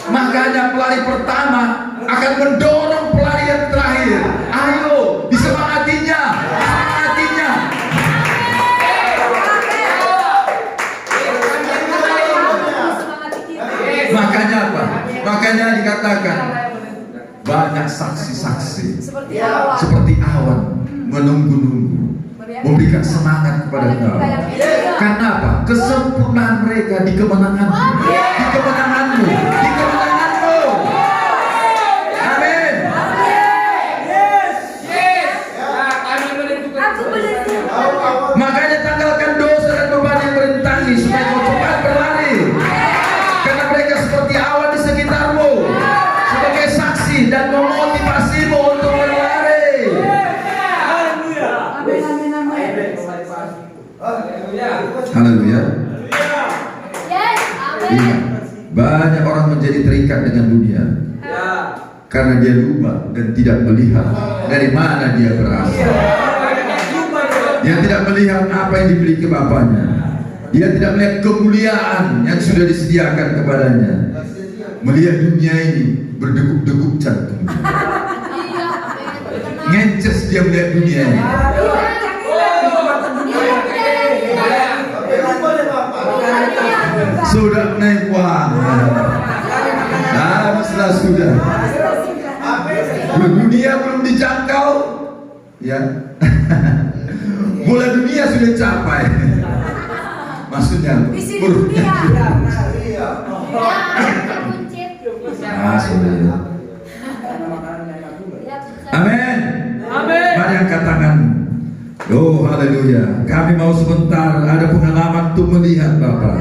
makanya pelari pertama akan mendorong pelari yang terakhir. Ayo, disemangatinya, semangatinya. Makanya apa? Makanya dikatakan banyak saksi-saksi seperti awan menunggu-nunggu, memberikan semangat kepada engkau. Karena apa? Kesempurnaan mereka di kemenanganmu, di kemenanganmu, di kemenanganmu. Amin. Makanya tanggalkan dosa dan beban yang merintangi supaya kau cepat berlari. Karena mereka seperti awan di sekitarmu, sebagai saksi dan memotivasimu untuk berlari. Haleluya. Ingat, banyak orang menjadi terikat dengan dunia karena dia lupa dan tidak melihat dari mana dia berasal. Dia tidak melihat apa yang dimiliki Bapaknya. Dia tidak melihat kemuliaan yang sudah disediakan kepadanya. Melihat dunia ini berdegup-degup jantung. Ngences dia melihat dunia ini. Sudah naik uang. Habislah sudah. Dunia belum dijangkau, ya. Bola dunia sudah capai. Maksudnya buruknya. Sudah. Amin. Mari angkat tangan. Oh, haleluya. Kami mau sebentar ada pengalaman untuk melihat Bapak.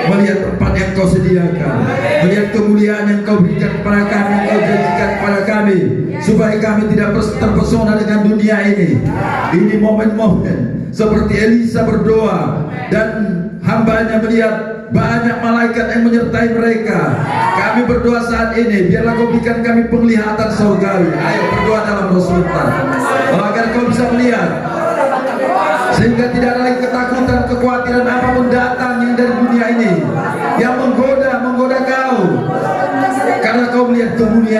Melihat tempat yang kau sediakan. Melihat kemuliaan yang kau berikan kepada kami, yang kau janjikan kepada kami. Supaya kami tidak terpesona dengan dunia ini. Ini momen-momen seperti Elisa berdoa dan hambanya melihat banyak malaikat yang menyertai mereka. Kami berdoa saat ini, biarlah kau berikan kami penglihatan surgawi. Ayo berdoa dalam roh sebentar, agar kau bisa melihat, sehingga tidak ada lagi ketakutan, kekhawatiran apapun datang yang dari dunia ini yang menggoda kau, karena kau melihat kemuliaan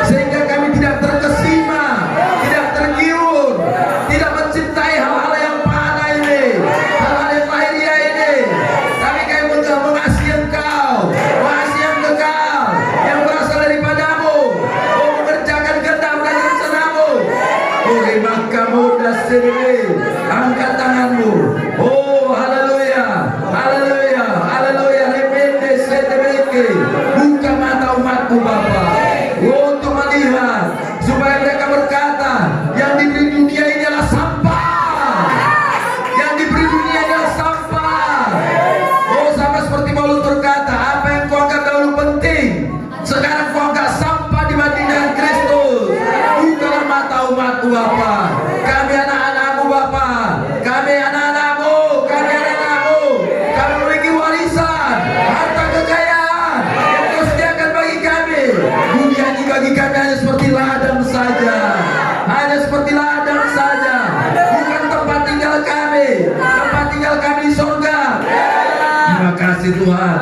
sehingga kami tidak terkesima, tidak tergiur, tidak mencintai hal-hal yang fana ini, hal-hal yang lahiriah ini. Tapi kami mengasihi Engkau, mengasihi yang kekal, yang berasal daripadamu, mengerjakan kehendak dan rencanamu. Maka mudah sendiri, angkat tanganmu. Oh, haleluya, haleluya, haleluya. Repente setebeke, buka mata umatmu Bapa, untuk melihat supaya mereka berkata, yang diberi dunia ini adalah sampah, yang diberi dunia adalah sampah. Oh, sama seperti Paulus berkata, apa yang kau anggap dahulu penting, sekarang kau anggap sampah dibanding dengan Kristus. Bukalah mata umatmu Bapa. Kami anak-anakmu Bapa, kami anak-anakmu, kami anak-anakmu. Kami memiliki warisan, harta kekayaan yang Kau sediakan bagi kami. Dunia ini bagi kami hanya seperti ladang saja, hanya seperti ladang saja, bukan tempat tinggal kami. Tempat tinggal kami di surga. Terima kasih Tuhan.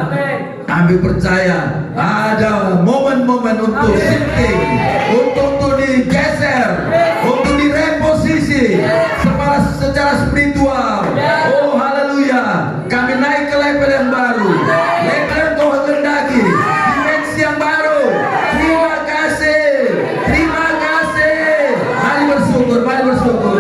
Kami percaya ada momen-momen untuk shifting, untuk digeser, untuk direposisi secara spiritual. Oh haleluya, kami naik ke level yang baru, level yang Kau kehendaki, dimensi yang baru. Terima kasih, terima kasih. Mari bersyukur, mari bersyukur.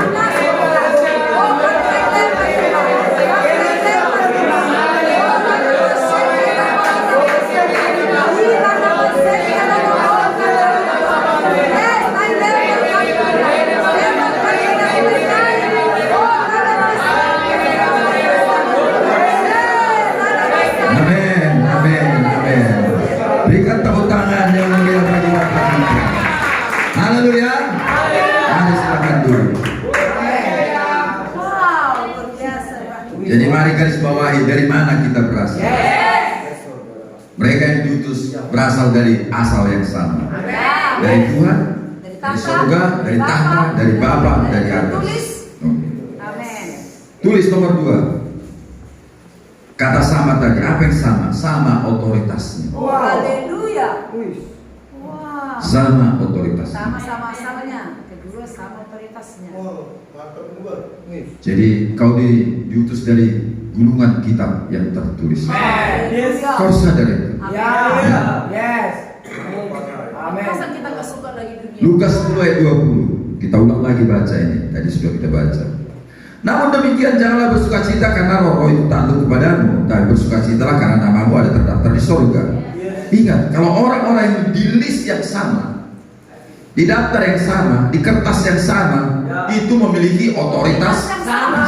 Amin, amin, amin. Berikan tepuk tangan yang mulia bagi Bapak kita. Haleluya. Mari silakan dulu. Wow, luar biasa Pak. Jadi mari garis bawahi dari mana kita berasal. Mereka yang diutus berasal dari asal yang sama, dari Tuhan, dari surga, dari tahta, dari Bapa, dari atas. Tulis. Oke. Amin. Tulis nomor 2. Kata sama tadi, apa yang sama? Sama otoritasnya. Haleluya. Wow. Sama otoritasnya. Sama asalnya, kedua sama otoritasnya. Mantap juga. Jadi kau diutus dari gulungan kitab yang tertulis. Haleluya. Kau sadar itu? Ya, yes. Amin. Masa kita nggak suka lagi dunia? Lukas 10 ayat 20. Kita ulang lagi baca ini. Tadi sudah kita baca. Namun demikian janganlah bersukacita karena roh itu tanduk kepadamu, tapi bersukacitalah karena namamu ada terdaftar di surga. Ingat, kalau orang-orang yang di list yang sama, di daftar yang sama, di kertas yang sama, itu memiliki otoritas Sama.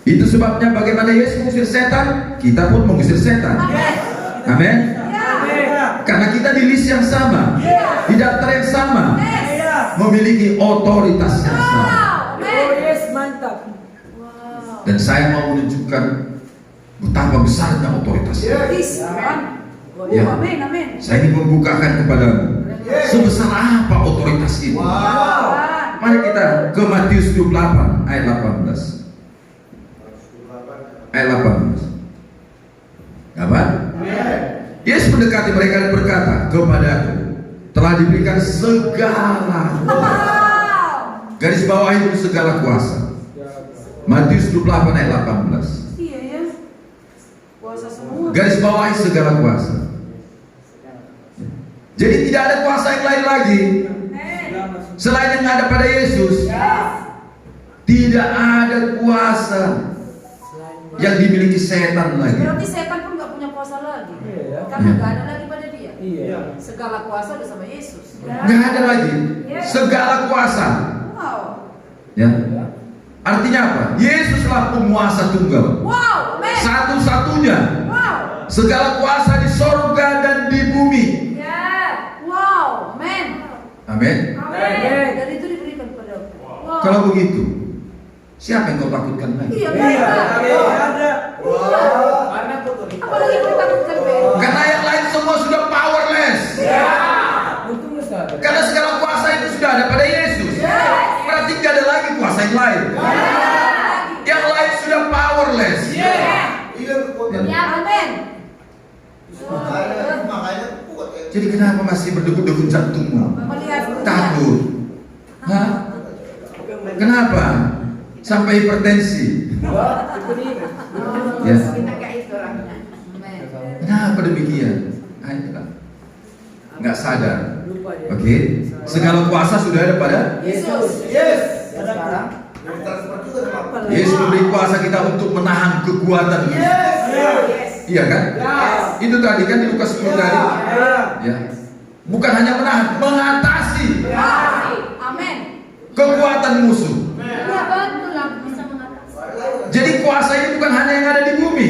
Itu sebabnya bagaimana Yesus mengusir setan, kita pun mengusir setan. Amin. Karena kita di list yang sama, di daftar yang sama, memiliki otoritas yang sama. Oh yes, mantap. Dan saya mau menunjukkan betapa besarnya otoritasnya. Ya. Amin, amin. Saya ingin membukakan kepadamu sebesar apa otoritas ini. Wow. Mari kita ke Matius 28 ayat 18. Ayat 18. Apa? Yesus mendekati mereka dan berkata, kepadaku telah diberikan segala garis bawah itu segala kuasa. Matius 28 ayat 18. Iya ya. Kuasa semua. Garis bawahi segala kuasa. Jadi tidak ada kuasa yang lain lagi selain yang ada pada Yesus. Tidak ada kuasa yang dimiliki setan lagi. Berarti setan pun nggak punya kuasa lagi. Iya. Karena nggak ada lagi pada dia. Iya. Segala kuasa udah sama Yesus. Nggak ada lagi segala kuasa. Wow. Ya. Artinya apa? Yesuslah penguasa tunggal. Wow, amin. Satu-satunya. Wow. Segala kuasa di sorga dan di bumi. Ya. Wow, amin. Amin. Amin. Dan itu diberikan kepada aku. Wow. Kalau begitu, siapa yang kau takutkan lagi? Iya, Iya, benar. ada. Karena Apalagi yang kita takutkan, Ben? Karena yang lain semua sudah powerless. Untung lu sadar. Karena segala kuasa itu sudah ada pada Yesus. Berarti tidak ada lagi kuasa yang lain. Yang lain sudah powerless. iya kekuatan. Ya, Amin. Makanya kuat Jadi kenapa masih berdegup-degup jantungmu? Melihat Takut. Hah? Kenapa? Sampai hipertensi. Ya. Kenapa demikian? Nggak sadar. Oke. Segala kuasa sudah ada pada Yesus. Yes. Sekarang. Yesus memberi kuasa kita untuk menahan kekuatan. Iya kan? Itu tadi kan di Lukas 10 tadi. Ya. Bukan hanya menahan, mengatasi Amin. kekuatan musuh. Ya betul lah, bisa mengatasi. Jadi kuasa ini bukan hanya yang ada di bumi,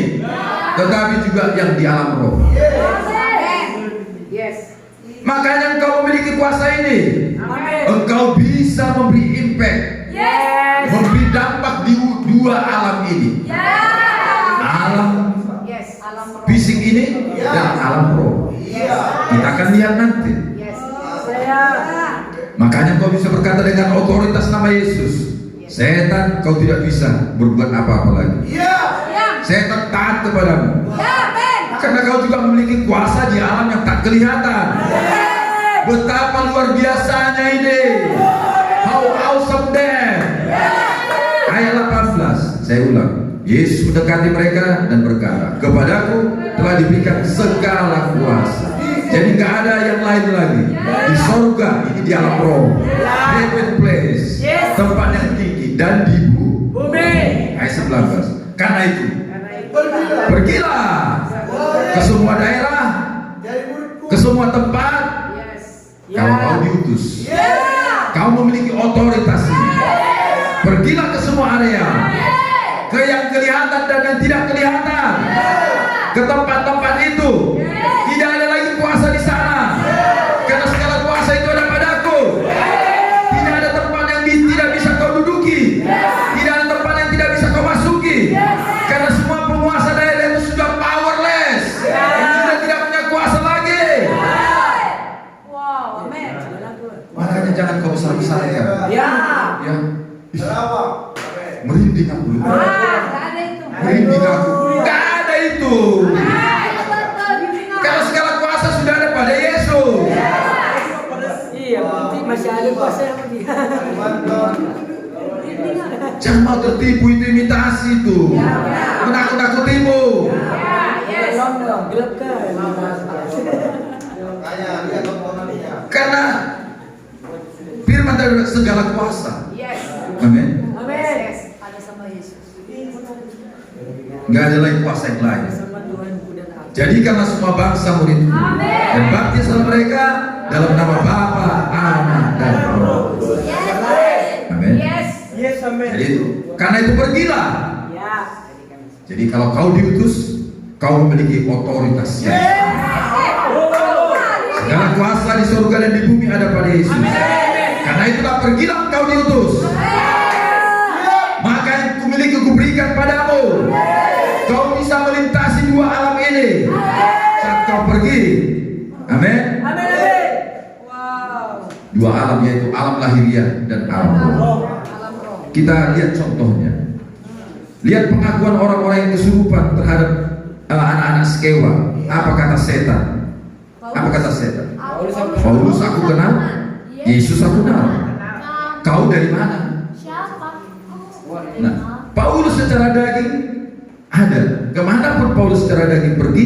tetapi juga yang di alam roh. Makanya engkau memiliki kuasa ini. Engkau bisa memberi impact, memberi dampak di dua alam ini. Alam Alam roh. fisik ini dan alam roh. Kita akan lihat nanti. Makanya kau bisa berkata dengan otoritas nama Yesus, setan kau tidak bisa berbuat apa-apa lagi. Setan taat kepadamu. Karena kau juga memiliki kuasa di alam yang tak kelihatan. Betapa luar biasanya ini. How awesome that. Ayat 18, saya ulang. Yesus mendekati mereka dan berkata, kepadaku telah diberikan segala kuasa. Jadi nggak ada yang lain lagi. Di sorga, ini di alam roh, heaven place, tempat yang tinggi, dan di bumi. Ayat 19. Karena itu, pergilah ke semua daerah, ke semua tempat. Kalau kau diutus, kau memiliki otoritas ini. Pergilah ke semua area, ke yang kelihatan dan yang tidak kelihatan, ke tempat-tempat itu. Tidak ada lagi kuasa di sana, karena segala kuasa itu ada padaku. Tidak ada tempat yang tidak bisa kau duduki, tidak ada tempat yang tidak bisa kau masuki, karena semua penguasa daerah itu sudah powerless, sudah tidak punya kuasa lagi. Wow, amin. Makanya jangan kau besar-besarkan. Ya, merinding aku. Nggak ada itu. Merinding aku. Gak ada itu. Karena segala kuasa sudah ada pada Yesus. Iya, penting masih ada kuasa yang dia. Jangan mau tertipu, itu imitasi itu. Menakut-nakutimu. Gelap kan? Karena firman dari segala kuasa. Amin. Ada sama Yesus. Gak ada lagi kuasa yang lain. Sama Tuhan dan aku. Jadi karena semua bangsa murid dan baptislah mereka dalam nama Bapa, Anak, dan Roh. Amin. Yes, amin. Jadi itu, karena itu pergilah. Ya. Jadi kalau kau diutus, kau memiliki otoritas. Segala kuasa di surga dan di bumi ada pada Yesus. Karena itulah pergilah kau diutus. Maka yang kumiliki kuberikan padamu. Kau bisa melintasi dua alam ini saat kau pergi. Amin. Wow. Dua alam, yaitu alam lahiriah dan alam roh. Alam roh. Kita lihat contohnya. Lihat pengakuan orang-orang yang kesurupan terhadap anak-anak Skewa. Apa kata setan? Apa kata setan? Paulus aku kenal, Yesus aku kenal. Kau dari mana? Siapa? Nah, Paulus secara daging ada. Kemanapun Paulus secara daging pergi,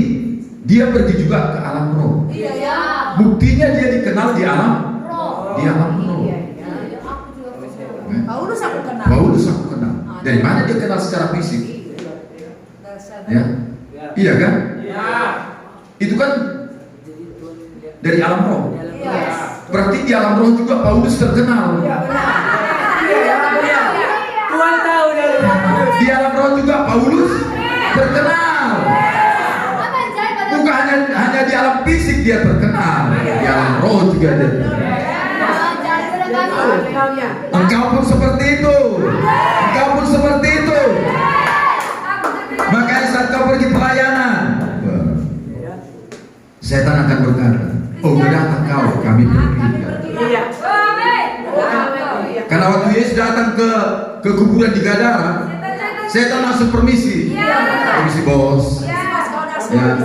dia pergi juga ke alam roh. Iya ya. Buktinya dia dikenal di alam Roh. di alam roh. Aku juga kenal. Paulus aku kenal. Paulus aku kenal. Dari mana dia kenal secara fisik? Ya, iya kan? Itu kan dari alam roh. Yes. Berarti di alam roh juga Paulus terkenal. Tuhan tahu dari Di alam roh juga Paulus terkenal. Bukan hanya di alam fisik dia terkenal, di alam roh juga dia terkenal. Engkau pun seperti itu. Engkau pun seperti itu. Makanya saat kau pergi pelayanan, setan akan berkata, oh udah datang kau, kami pergi. Iya. Karena waktu Yesus datang ke kuburan di Gadara, setan langsung permisi. Permisi bos. Ya,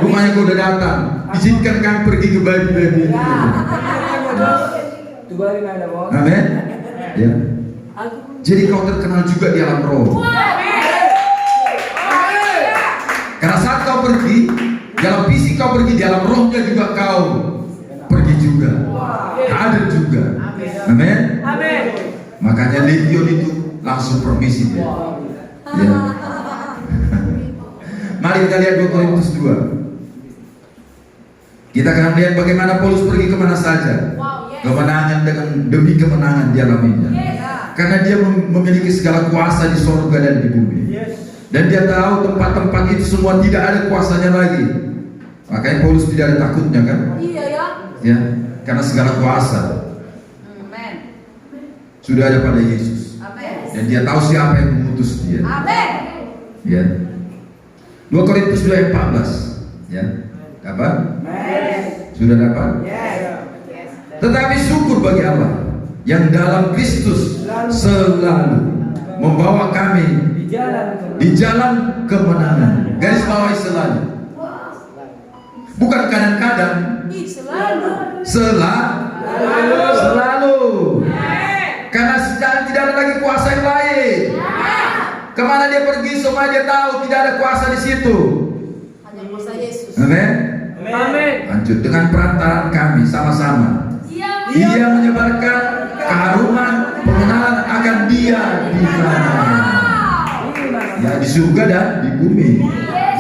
rumahnya kau udah datang, izinkan kami pergi ke babi-babi. Amin. Ya. Jadi kau terkenal juga di alam roh. Karena saat kau pergi, dalam fisik kau pergi, di alam rohnya juga kau pergi juga. Hadir juga. Amin. Makanya Legion itu langsung permisi dia. Ya. Mari kita lihat 2 Korintus 2. Kita akan lihat bagaimana Paulus pergi kemana saja. Kemenangan demi kemenangan dialaminya. Karena dia memiliki segala kuasa di surga dan di bumi. Dan dia tahu tempat-tempat itu semua tidak ada kuasanya lagi. Makanya Paulus tidak ada takutnya kan? Iya ya. Ya, karena segala kuasa Amen. sudah ada pada Yesus. Amen. Dan dia tahu siapa yang mengutus dia. Amen. Ya. 2 Korintus 2:14. Ya. Dapat? Sudah dapat? Tetapi syukur bagi Allah yang dalam Kristus selalu membawa kami di jalan kemenangan. Garis bawahi selalu. Bukan kadang-kadang, Selalu. selalu. Karena tidak ada lagi kuasa yang lain. Kemana dia pergi, semua dia tahu tidak ada kuasa di situ. Hanya kuasa Yesus. Amin. Lanjut dengan perantaraan kami sama-sama. Dia menyebarkan keharuman pengenalan akan Dia di mana? Ya, di surga dan di bumi,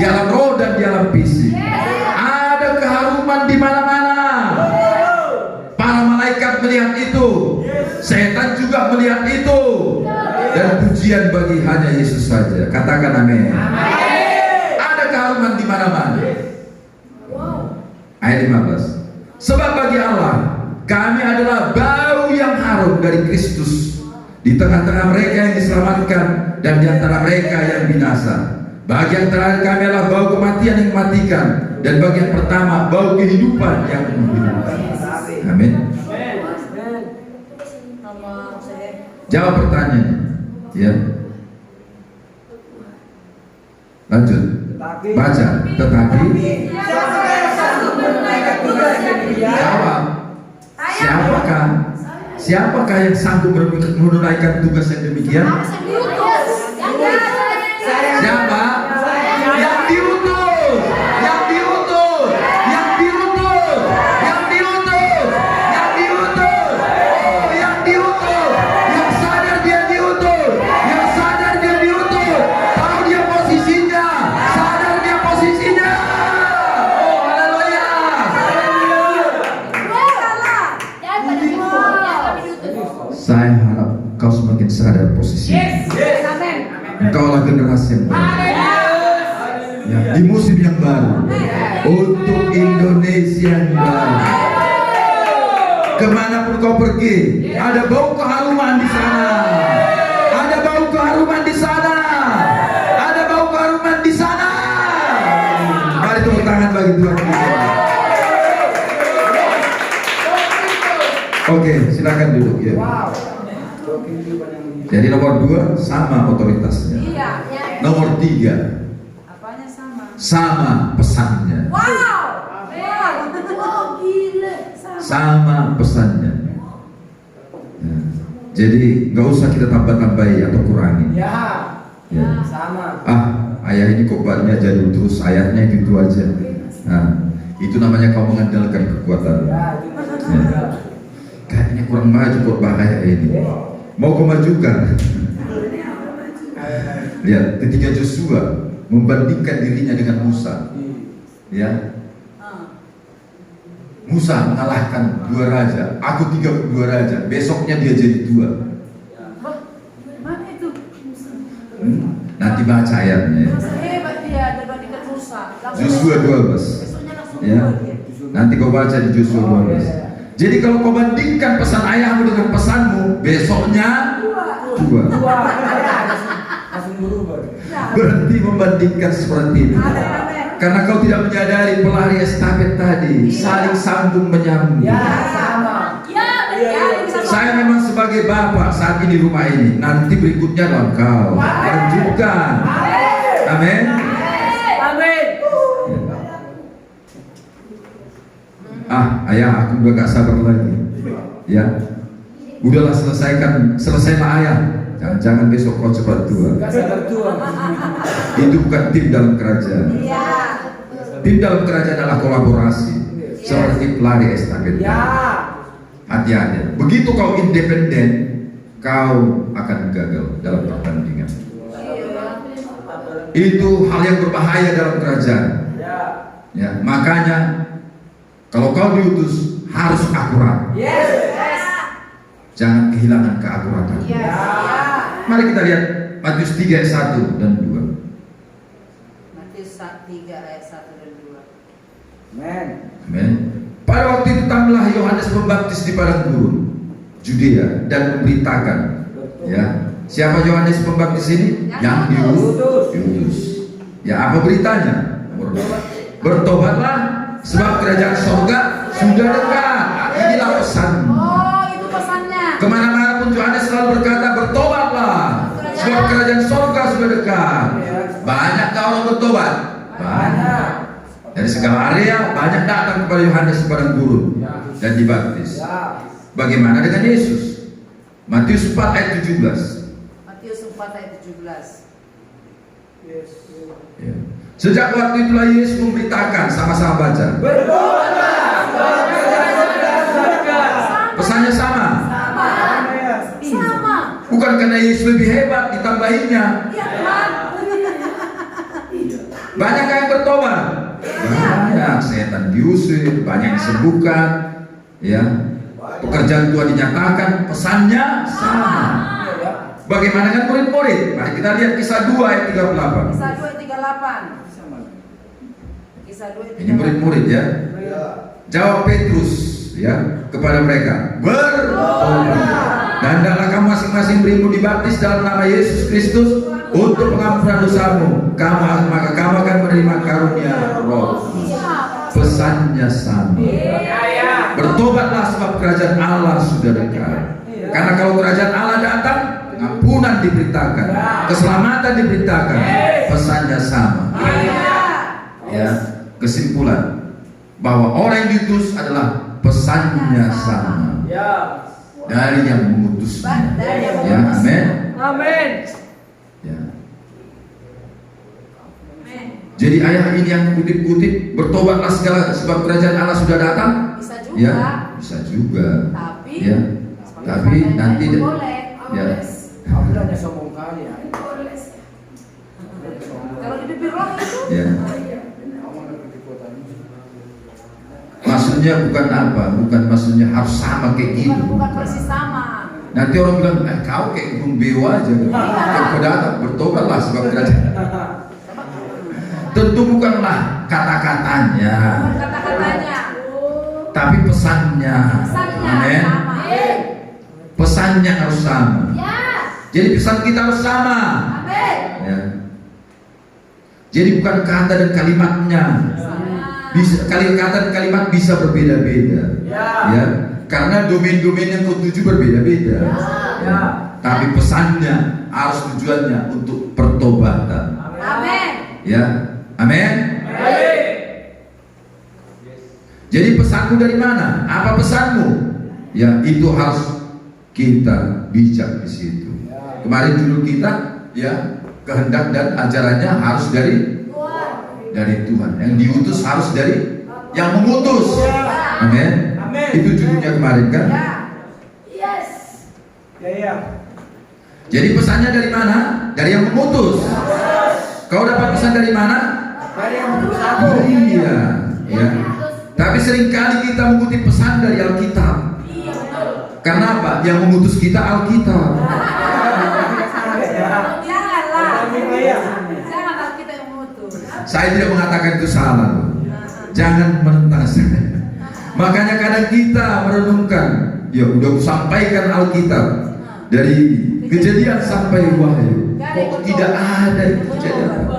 di alam roh dan di alam fisik. Ada keharuman di mana-mana. Para malaikat melihat itu, setan juga melihat itu, dan pujian bagi hanya Yesus saja. Katakan amin. Ada keharuman di mana-mana. Ayat 15. Sebab bagi Allah kami adalah bau yang harum dari Kristus di tengah-tengah mereka yang diselamatkan dan di antara mereka yang binasa. Bagi yang terakhir kami adalah bau kematian yang mematikan, dan bagi yang pertama bau kehidupan yang menghidupkan. Amin. Jawab pertanyaannya. Ya. Lanjut. Baca. Tetapi jawab. Siapakah yang sanggup menunaikan tugas yang demikian? Siapa? Yang diutus. Yang diutus. Yang diutus. Yang diutus. Yang diutus. Oh, yang diutus. Yang sadar dia diutus. Yang sadar dia diutus. Tahu dia posisinya. Sadar dia posisinya. Oh, haleluya. Saya harap kau semakin sadar posisinya. Engkaulah generasi yang baru, ya, di musim yang baru, untuk Indonesia yang baru. Kemanapun kau pergi, ada bau keharuman di sana. Ada bau keharuman di sana. Ada bau keharuman di sana. Mari tepuk tangan bagi Tuhan kita. Oke, silakan duduk ya. Jadi nomor 2 sama otoritasnya. Iya. Nomor 3 Apanya sama? sama pesannya. Wow. Gila. Sama pesannya. Ya. Jadi nggak usah kita tambah-tambahi atau kurangi. Ya. Ayah ini khotbahnya jadul terus, ayatnya itu aja. Nah, itu namanya kau mengandalkan kekuatan. Ya. Kayaknya kurang maju khotbah ayah ini. Mau kau majukan? Lihat, ketika Joshua membandingkan dirinya dengan Musa, ya, Musa mengalahkan 2 raja, aku 32 raja, besoknya dia jadi 2. Mana itu? Nanti baca ayatnya. Masa hebat dia dibandingkan Musa. Joshua 12. Besoknya langsung Ya, dua dia. nanti kau baca di Joshua 12. Jadi kalau kau bandingkan pesan ayahmu dengan pesanmu, besoknya 2. Berhenti membandingkan seperti itu. Karena kau tidak menyadari pelari estafet tadi saling sambung menyambung. Saya memang sebagai bapak saat ini di rumah ini. Nanti berikutnya engkau lanjutkan. Amin. Ayah, aku udah gak sabar lagi. Ya, udahlah selesailah ayah. Jangan besok kau cepat tua. Gak sabar tua. Itu bukan tim dalam kerajaan. Iya. Tim dalam kerajaan adalah kolaborasi, seperti pelari estafet. Ya. Hati-hati. Begitu kau independen, kau akan gagal dalam pertandingan. Itu hal yang berbahaya dalam kerajaan. Ya, makanya kalau kau diutus harus akurat. Yes. Jangan kehilangan keakuratan. Mari kita lihat Matius 3 ayat 1 dan 2. Matius 3 ayat 1 dan 2. Amen. Amin. Pada waktu itu datanglah Yohanes Pembaptis di padang gurun Judea dan memberitakan. Ya, siapa Yohanes Pembaptis ini? Yang diutus. Ya, apa beritanya? Bertobatlah sebab kerajaan surga sudah dekat. Inilah pesan. Oh, itu pesannya. Kemana-mana pun Yohanes selalu berkata, bertobatlah sebab kerajaan surga sudah dekat. Banyak orang bertobat? Banyak. Dari segala area banyak datang kepada Yohanes di padang gurun dan dibaptis. Bagaimana dengan Yesus? Matius 4 ayat 17. Matius 4 ayat 17. Ya. Sejak waktu itulah Yesus memberitakan, sama-sama baca. Bertobatlah. Pesannya sama. Sama. Bukan karena Yesus lebih hebat ditambahinya. Iya, Tuhan. Banyak yang bertobat. Banyak setan diusir, banyak yang disembuhkan. Ya. Pekerjaan Tuhan dinyatakan, pesannya sama. Bagaimana dengan murid-murid? Mari kita lihat kisah 2 ayat 38. Kisah 2 ayat 38. Kisah 2 ayat 38. Ini murid-murid ya. Jawab Petrus ya kepada mereka, bertobat. Dan hendaklah kamu masing-masing beribu dibaptis dalam nama Yesus Kristus untuk pengampunan dosamu. Maka kamu akan menerima karunia Roh. Pesannya sama. Bertobatlah sebab kerajaan Allah sudah dekat. Karena kalau kerajaan Allah datang, pengampunan diberitakan, keselamatan diberitakan, pesannya sama. Ya, kesimpulan bahwa orang yang diutus adalah pesannya sama dari yang mengutusnya. Ya, amin. Amin. Ya. Jadi ayat ini yang kutip-kutip, bertobatlah segala sebab kerajaan Allah sudah datang. Bisa juga. Ya, bisa juga. Tapi Ya, tapi nanti boleh. ya. Aku hanya sombong kali ya. Kalau di bibir roh itu. Ya. Maksudnya bukan apa? Bukan maksudnya harus sama kayak gitu. Bukan persis sama. Nanti orang bilang, kau kayak gunung bewa aja. Kau datang, bertobatlah sebab kerajaan. Tentu bukanlah kata-katanya, Kata-katanya. tapi pesannya. Pesannya Amin. sama. Pesannya harus sama. Jadi pesan kita harus sama. Amin. Ya. Jadi bukan kata dan kalimatnya. Bisa kata dan kalimat bisa berbeda-beda. Ya. Karena domain-domain yang ketujuh berbeda-beda. Ya. Tapi pesannya harus tujuannya untuk pertobatan. Amin. Ya. Amin. Jadi pesanmu dari mana? Apa pesanmu? Ya, itu harus kita bijak di situ. Kemarin judul kita, ya, kehendak dan ajarannya harus dari Tuhan. Yang diutus harus dari yang mengutus. Amin. Itu judulnya kemarin kan? Jadi pesannya dari mana? Dari yang mengutus. Kau dapat pesan dari mana? Dari yang menurut aku. Iya, ya. Tapi seringkali kita mengutip pesan dari Alkitab. Karena apa? Yang mengutus kita Alkitab. Janganlah. Janganlah kita yang mengutus. Saya tidak mengatakan itu salah. Jangan menentang saya. Makanya kadang kita merenungkan, ya udah sampaikan Alkitab dari Kejadian sampai Wahyu. Kok tidak ada itu kejadian?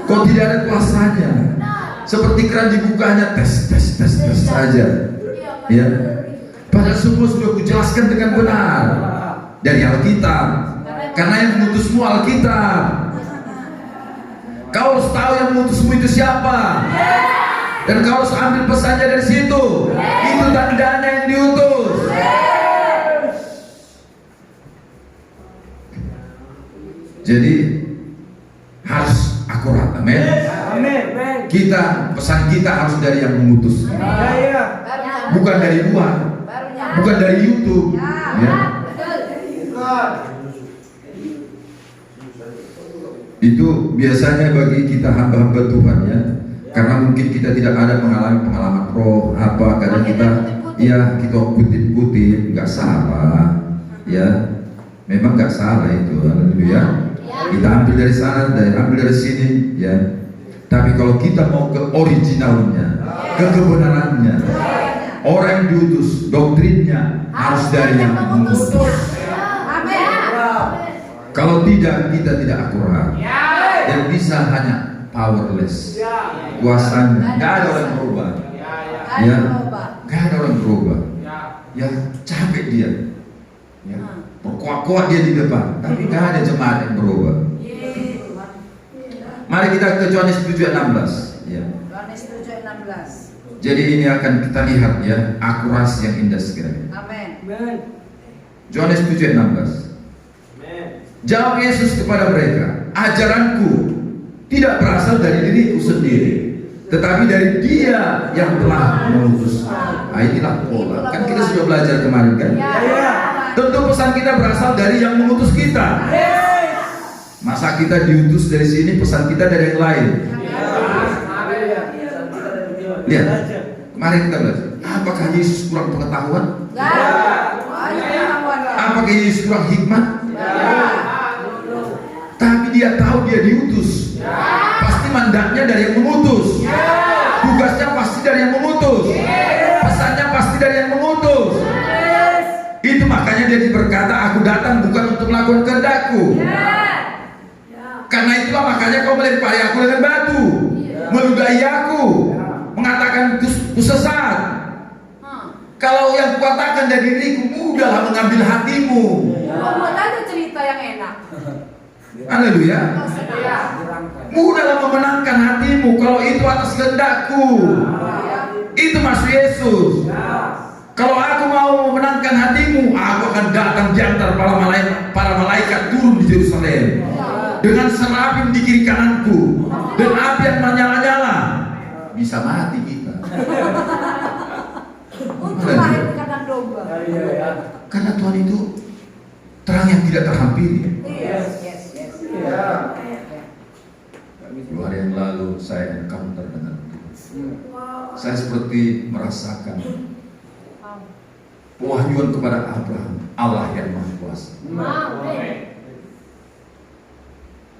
Kok tidak ada kuasanya? Seperti keran dibukanya tes saja. Ya. Padahal semua sudah kujelaskan dengan benar dari Alkitab. Karena yang mengutusmu Alkitab. Kau harus tahu yang mengutusmu itu siapa. Dan kau harus ambil pesannya dari situ. Itu tandanya yang diutus. Jadi harus akurat, amin. Amin. Pesan kita harus dari yang mengutus, bukan dari luar, bukan dari YouTube. Ya. Itu biasanya bagi kita hamba-hamba Tuhan ya, karena mungkin kita tidak ada mengalami pengalaman roh apa, kadang kita kita kutip-kutip, nggak salah ya, memang nggak salah itu, haleluya. Kita ambil dari sana, ambil dari sini ya. Tapi kalau kita mau ke originalnya, ke kebenarannya, orang yang diutus, doktrinnya harus dari yang mengutus. Kalau tidak, kita tidak akurat. Yang bisa hanya powerless. Kuasanya, nggak ada orang berubah. Ya, nggak ada orang berubah. Ya, capek dia. Ya, berkuak-kuak dia di depan, tapi nggak ada jemaat yang berubah. Mari kita ke Yohanes 7:16. Ya. Yohanes 7:16. Jadi ini akan kita lihat ya, akurasi yang indah sekali. Amin. Yohanes 7:16. Jawab Yesus kepada mereka, ajaranku tidak berasal dari diriku sendiri, tetapi dari Dia yang telah mengutus. Inilah pola. Kan kita sudah belajar kemarin kan? Tentu pesan kita berasal dari yang mengutus kita. Masa kita diutus dari sini, pesan kita dari yang lain? Lihat, kemarin kita belajar. Apakah Yesus kurang pengetahuan? Apakah Yesus kurang hikmat? Tapi dia tahu dia diutus. Pasti mandatnya dari yang mengutus. Tugasnya pasti dari yang mengutus. Pesannya pasti dari yang mengutus. Itu makanya dia berkata, aku datang bukan untuk melakukan kehendakku. Karena itulah makanya kau melempari aku dengan batu, meludahi aku, mengatakan ku sesat. Kalau yang kukatakan dari diriku, mudahlah mengambil hatimu. Buat aja cerita yang enak. Haleluya. Mudahlah memenangkan hatimu kalau itu atas kehendakku. Itu maksud Yesus. Kalau aku mau memenangkan hatimu, aku akan datang di antara para malaikat turun di Yerusalem dengan serafim di kiri kananku dan api yang menyala-nyala. Bisa mati kita. Untuk lahir di kandang domba. Karena Tuhan itu terang yang tidak terhampiri. Yes. 2 hari yang lalu saya encounter dengan Tuhan. Saya seperti merasakan pewahyuan kepada Abraham, Allah yang Maha Kuasa.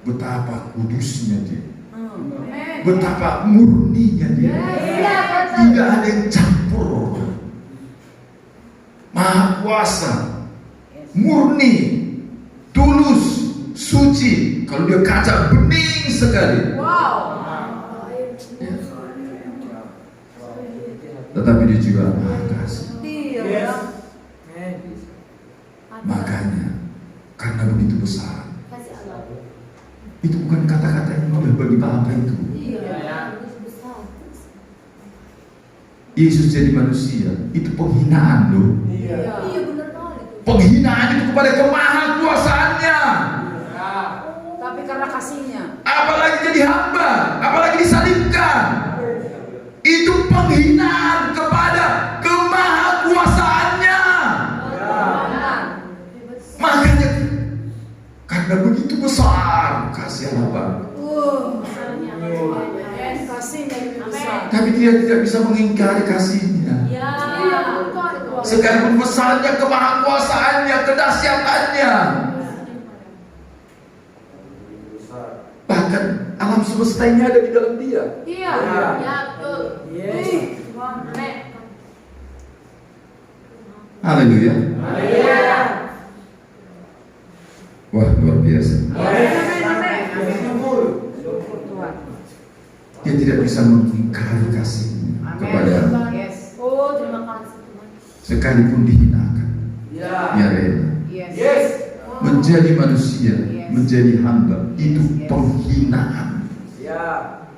Betapa kudusnya dia, betapa murninya dia, tidak ada yang campur. Maha Kuasa, murni, tulus, suci. Kalau dia kaca bening sekali. Ya. Tetapi dia juga Maha Kasih. Makanya karena begitu besar, itu bukan kata-kata yang mudah bagi Bapa itu. Yesus jadi manusia, itu penghinaan loh. Penghinaan itu kepada kemahakuasaannya. Tapi karena kasihnya. Apalagi jadi hamba, apalagi disalibkan. Itu penghinaan kepada kemahakuasaannya. Makanya karena begitu besar kasih Allah. Kasihnya besar. Tapi dia tidak bisa mengingkari kasihnya. Sekalipun besarnya kemahakuasaannya, kedahsyatannya. Bahkan alam semesta ini ada di dalam dia. Haleluya. Wah, luar biasa. Dia tidak bisa mengingkari kasihnya kepada sekalipun dihinakan. Dia rela. Menjadi manusia, menjadi hamba, itu penghinaan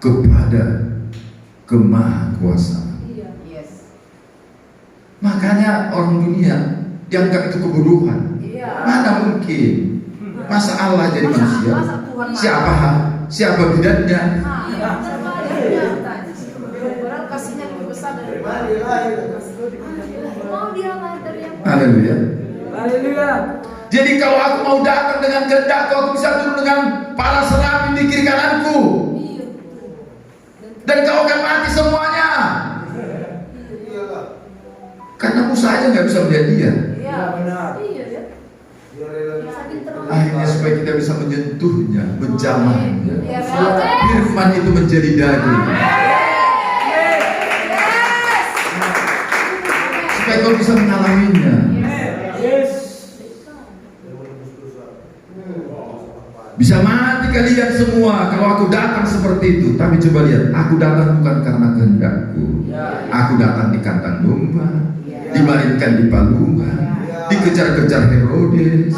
kepada kemahakuasaan. Iya. Yes. Makanya orang dunia dianggap itu kebodohan. Iya. Mana mungkin? Masa Allah jadi manusia? Masa Tuhan Siapa bidannya? Iya. Padahal kasihnya lebih besar dari Mana dia lahir? Mau dia lahir dari yang Haleluya. Haleluya. Jadi kalau aku mau datang dengan kehendakku, aku bisa turun dengan para serabi di kiri kananku. Dan kau akan mati semuanya. Iyalah. Karena Musa aja nggak bisa melihat dia. Iya. Benar. iya ya. Dia rela. Saking terlalu. Akhirnya supaya kita bisa menyentuhnya, menjamahnya. Iya. Firman itu menjadi daging. Supaya kau bisa mengalaminya. Yes. Bisa mati kalian semua kalau aku datang seperti itu. Tapi coba lihat, aku datang bukan karena kehendakku. Aku datang di kandang domba, dimarinkan di palungan, dikejar-kejar Herodes.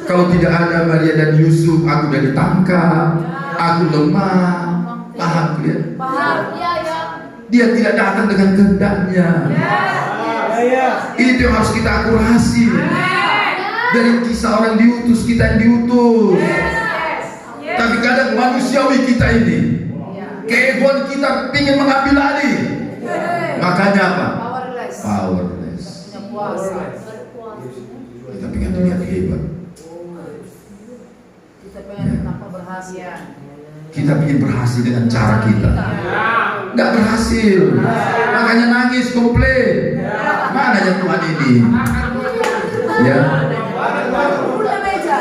Kalau tidak ada Maria dan Yusuf, aku udah ditangkap. Aku lemah. Paham kalian? Paham. Iya ya. Dia tidak datang dengan kehendaknya. Itu yang harus kita akurasi. Dari kisah orang diutus, kita yang diutus. Tapi kadang manusiawi kita ini, keegoan kita ingin mengambil alih. Makanya apa? Powerless. Powerless. Punya kuasa. Kita pengen terlihat hebat. Kita pengen tanpa berhasil. Kita ingin berhasil dengan cara kita. Nggak berhasil. Makanya nangis, komplain. Mana ya Tuhan ini? Ya. Udah meja.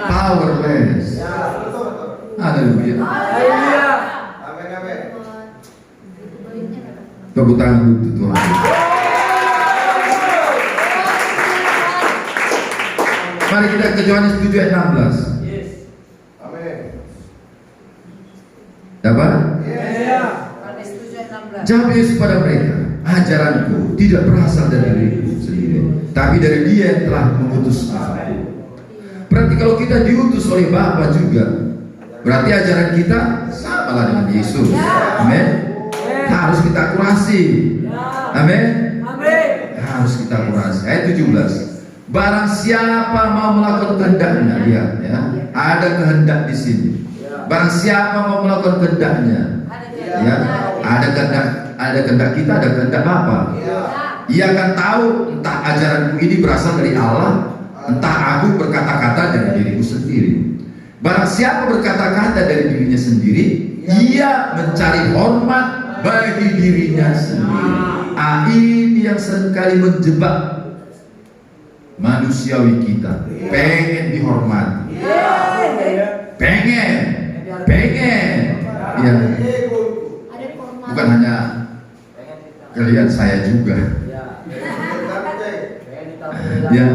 Powerless. Haleluya. Haleluya. Amin, amin. Tepuk tangan untuk Tuhan. Mari kita ke Yohanes 7 ayat 16. Yes. Amin. Dapat? Iya. Yohanes 7:16. Jawab Yesus pada mereka, ajaranku tidak berasal dari diriku sendiri, tapi dari Dia yang telah mengutus aku. Berarti kalau kita diutus oleh Bapa juga, berarti ajaran kita sama lah dengan Yesus. Amin. Harus kita akurasi. Amin. Amin. Harus kita akurasi. Ayat 17. Barang siapa mau melakukan kehendaknya, lihat ya, ada kehendak di sini. Barang siapa mau melakukan kehendaknya, ya, ada kehendak kita, ada kehendak Bapa. Ia akan tahu entah ajaranku ini berasal dari Allah, entah aku berkata-kata dari diriku sendiri. Barang siapa berkata-kata dari dirinya sendiri, ia mencari hormat bagi dirinya sendiri. Ini yang seringkali menjebak manusiawi kita. Pengen dihormati, pengen, ya. Ada format. Bukan hanya kalian, saya juga. Ya,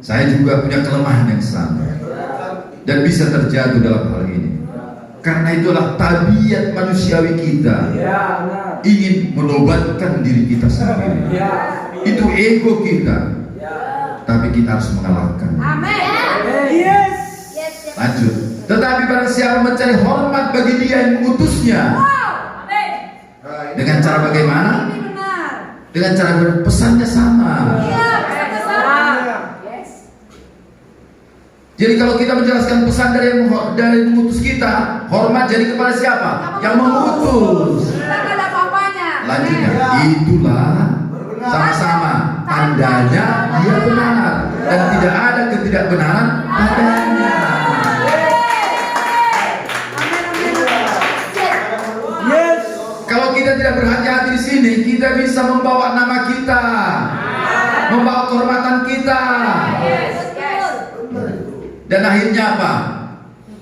saya juga punya kelemahan yang sama dan bisa terjatuh dalam hal ini. Karena itulah tabiat manusiawi kita, Ya, benar. ingin menobatkan diri kita sendiri. Ya. Itu ego kita, Ya. tapi kita harus mengalahkan. Amin. Yes. Yes, yes. Lanjut. Tetapi barang siapa mencari hormat bagi Dia yang mengutusnya, Amin. dengan cara bagaimana? Ini benar. Dengan cara pesannya sama. Iya, pesannya sama. Yes. Jadi kalau kita menjelaskan pesan dari mengutus kita, hormat jadi kepada siapa? Yang mengutus. Kita nggak ada apa-apanya. Lanjutnya, itulah sama-sama tandanya Dia benar dan tidak ada ketidakbenaran padanya. Yes. Kalau kita tidak berhati-hati di sini, kita bisa membawa nama kita, membawa kehormatan kita, dan akhirnya apa?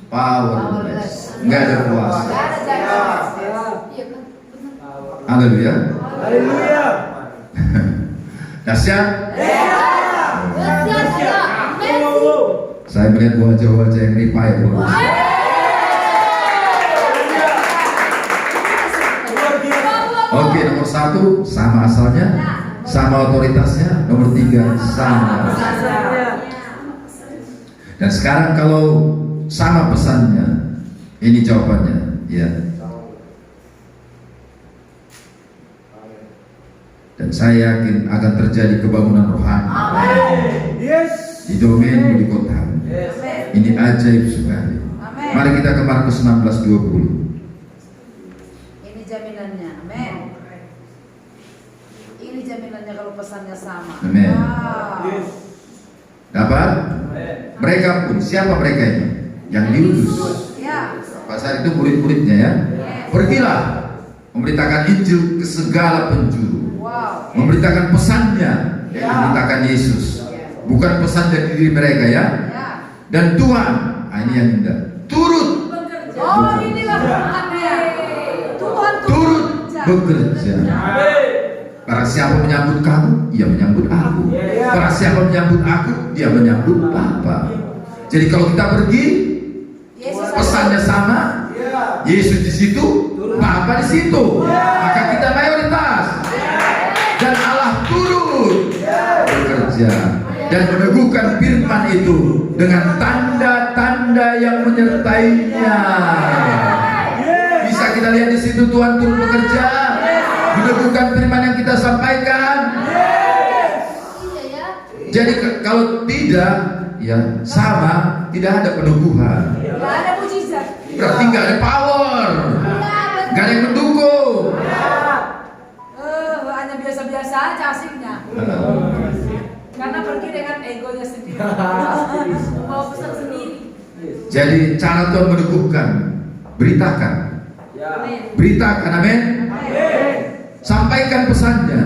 Powerless, nggak ada kuasa. Nggak ada jalan. Iya kan? Benar. Haleluya. Haleluya. Dahsyat. Yes, ya. Saya melihat wajah-wajah yang ripai, bro. Luar biasa. Oke, nomor 1 sama asalnya, sama otoritasnya. Nomor 3 sama. Dan sekarang kalau sama pesannya, ini jawabannya. Ya. Amin. Dan saya yakin akan terjadi kebangunan rohani di domainmu, di kotamu. Ini ajaib sekali. Amin. Mari kita ke Markus 16:20. Ini jaminannya. Amin. Ini jaminannya kalau pesannya sama. Amin. Wow. Dapat? Mereka pun, siapa mereka ini? Yang diutus. Ya. Pasal itu murid-muridnya ya. Pergilah memberitakan Injil ke segala penjuru. Wow. Memberitakan pesannya, yang memberitakan Yesus. Bukan pesan dari diri mereka ya. Ya. Dan Tuhan, ini yang indah, turut Oh, inilah Tuhannya. Tuhan turut bekerja. bekerja. Barang siapa menyambut kamu, ia menyambut aku. Barang siapa menyambut aku, dia menyambut Bapa. Jadi kalau kita pergi, Yesus pesannya sama, Yesus di situ, Bapa di situ, maka kita mayoritas. Dan Allah turut bekerja dan meneguhkan firman itu dengan tanda-tanda yang menyertainya. Bisa kita lihat di situ Tuhan turut bekerja, meneguhkan firman yang kita sampaikan. Iya ya. Jadi kalau tidak, ya sama, tidak ada peneguhan. Gak ada mujizat. Berarti nggak ada power, nggak ada yang mendukung. Hanya biasa-biasa aja asiknya. Karena pergi dengan egonya sendiri. Mau pesan sendiri. Jadi cara Tuhan meneguhkan, beritakan, beritakan, amin. Sampaikan pesannya.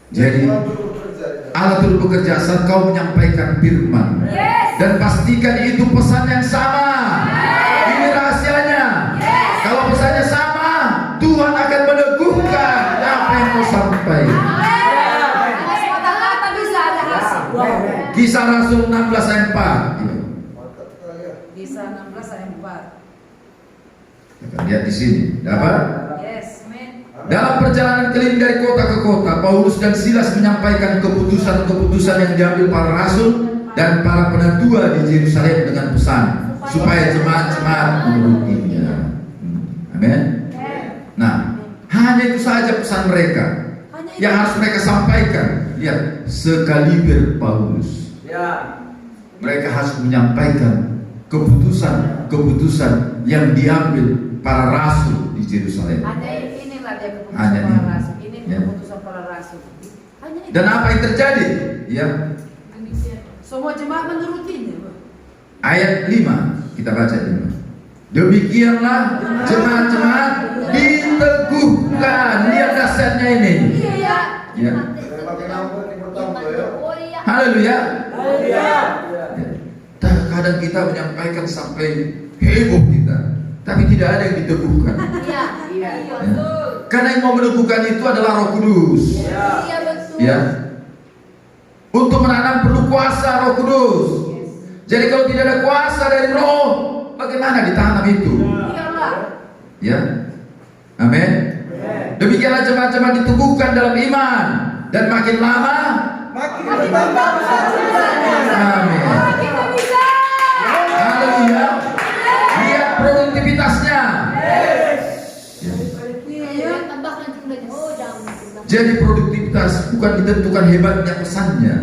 Jadi Allah turut bekerja saat kau menyampaikan firman. Dan pastikan itu pesan yang sama. Ini rahasianya. Kalau pesannya sama, Tuhan akan meneguhkan apa yang kau sampaikan. Hanya semata-mata bisa ada hasil. Kisah Rasul 16 ayat 4. Kisah 16 ayat 4. Kita lihat di sini. Dapat? Yes, amin. Dalam perjalanan keliling dari kota ke kota, Paulus dan Silas menyampaikan keputusan-keputusan yang diambil para rasul dan para penatua di Yerusalem dengan pesan supaya jemaat-jemaat menurutinya. Amin. Nah, hanya itu saja pesan mereka yang harus mereka sampaikan. Lihat, sekaliber Paulus. Mereka harus menyampaikan keputusan-keputusan yang diambil para rasul di Yerusalem. Hanya inilah dia keputusan Hanya para ini. rasul. Ini Ya. keputusan para rasul. Hanya itu. Dan apa yang terjadi? Ya, Semua jemaat menurutinya. ayat 5 kita baca 5. Demikianlah jemaat-jemaat diteguhkan. Lihat dasarnya ini. Iya. Ya. Makin ampun ini pertama ya. Oh iya. Haleluya. Ya. Kadang kita menyampaikan sampai heboh kita, tapi tidak ada yang diteguhkan. Iya. Iya. Ya. Karena yang mau meneguhkan itu adalah Roh Kudus. Iya betul. Ya. Untuk menanam perlu kuasa Roh Kudus. Jadi kalau tidak ada kuasa dari Roh, bagaimana ditanam itu? Iyalah. Ya. Amin. Demikianlah jemaat-jemaat diteguhkan dalam iman dan makin lama Makin Makin bertambah bertambah. amin. Kita bisa. Haleluya. Lihat produktivitasnya. Ya. Iya. Tambah kencing lagi. Oh jangan. Jadi produktivitas bukan ditentukan hebatnya pesannya,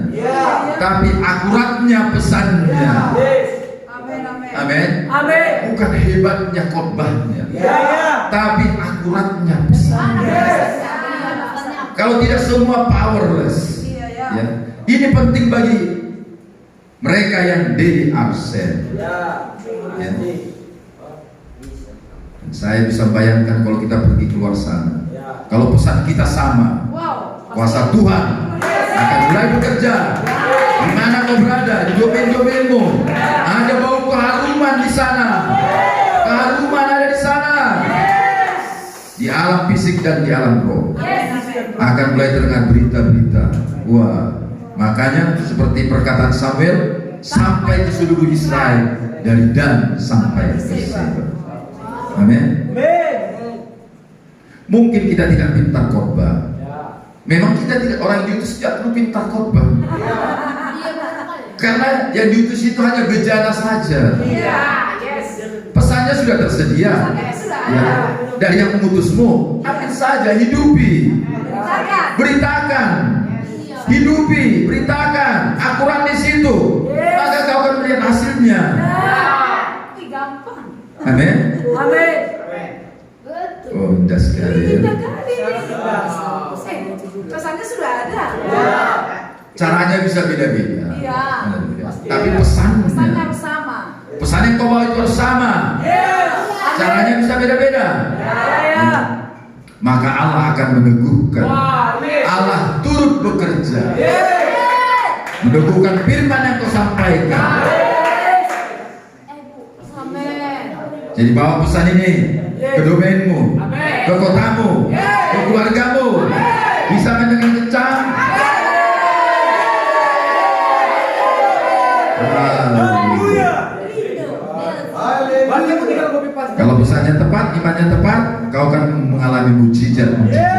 tapi akuratnya pesannya. Amin, amin. Amin. Bukan hebatnya khotbahnya, tapi akuratnya pesannya. Kalau tidak semua powerless. Iya, ya. Ya. Ini penting bagi mereka yang daily absent. Ya. Dan saya bisa bayangkan kalau kita pergi keluar sana, kalau pesan kita sama, Wow. kuasa Tuhan akan mulai bekerja. Di mana kau berada, di domain-domainmu, ada bau keharuman di sana. Keharuman ada di sana. Di alam fisik dan di alam roh akan mulai terdengar berita-berita. Wah, makanya seperti perkataan Samuel, sampai ke seluruh Israel, dari Dan sampai ke Berseba. Amin. Mungkin kita tidak pintar khotbah. Memang kita tidak, orang yang diutus tidak perlu pintar khotbah. Iya betul. Karena yang diutus itu hanya bejana saja. Iya, yes. Pesan pesannya sudah tersedia. Ya, dari yang mengutusmu, ambil saja, hidupi, beritakan, hidupi, beritakan, akurat di situ, maka kau akan melihat hasilnya. Gampang. Amin. Amin. Betul. Oh, indah sekali ya. Indah kali ini. Pesannya sudah ada. Caranya bisa beda-beda. Iya. Tapi Pesannya pesannya, harus sama. pesan yang kau bawa itu harus sama. Caranya bisa beda-beda. Maka Allah akan meneguhkan. Allah turut bekerja, meneguhkan firman yang kau sampaikan. Amin. Jadi bawa pesan ini ke domainmu, ke kotamu, ke keluargamu. Bisa mendengar kencang. Kalau pesannya tepat, imannya tepat, kau akan mengalami mujizat. Ya,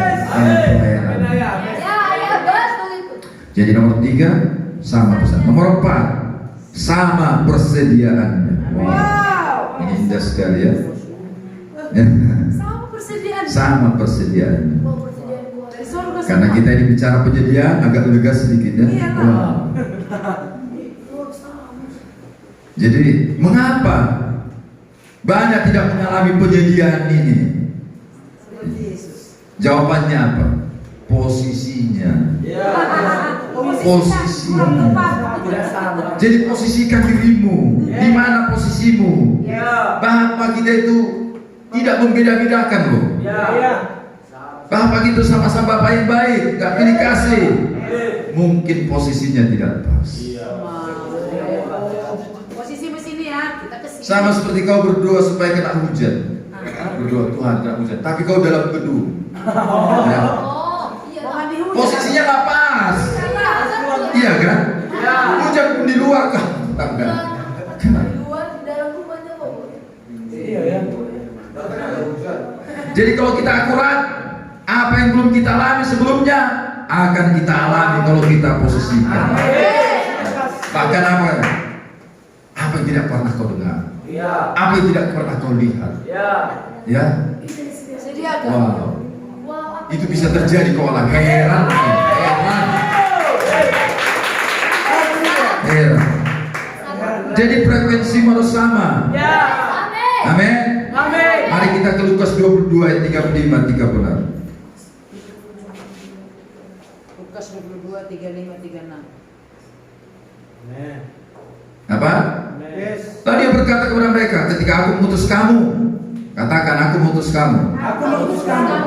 betul itu. Jadi nomor 3 sama pesan. Nomor 4 sama persediaannya. Wow. Ini indah sekali ya. Sama persediaan. Sama persediaannya. Dari surga Karena semua. kita ini bicara penyediaan agak lega sedikit ya. Iya, Wow. Jadi mengapa banyak tidak mengalami penyediaan ini? Jawabannya apa? Posisinya. Posisinya. Jadi posisikan dirimu. Di mana posisimu? Bapak kita itu tidak membeda-bedakan loh. Bapak itu sama-sama bapak yang baik, gak pilih kasih. Mungkin posisinya tidak pas. Posisi sini ya, kita kesini. Sama seperti kau berdoa supaya kena hujan. Berdoa Tuhan kena hujan, tapi kau dalam gedung. Ya. Oh, iya. Bukan di hujan. Posisinya nggak pas. Iya kan? Hujan pun di luar kan? Enggak. Di luar, di dalam rumahnya kok. Jadi kalau kita akurat, apa yang belum kita alami sebelumnya akan kita alami kalau kita posisikan. Bahkan apa? Apa yang tidak pernah kau dengar? Apa yang tidak pernah kau lihat? Ya. Sediakan. Wow. Wow, Itu bisa terjadi kau alam. Heran. Jadi frekuensi harus sama. Amin. Amin. Mari kita ke Lukas 22 ayat 35 36. Lukas 22, 35, 36. Apa? Tadi dia berkata kepada mereka, ketika aku mengutus kamu, katakan aku mengutus kamu,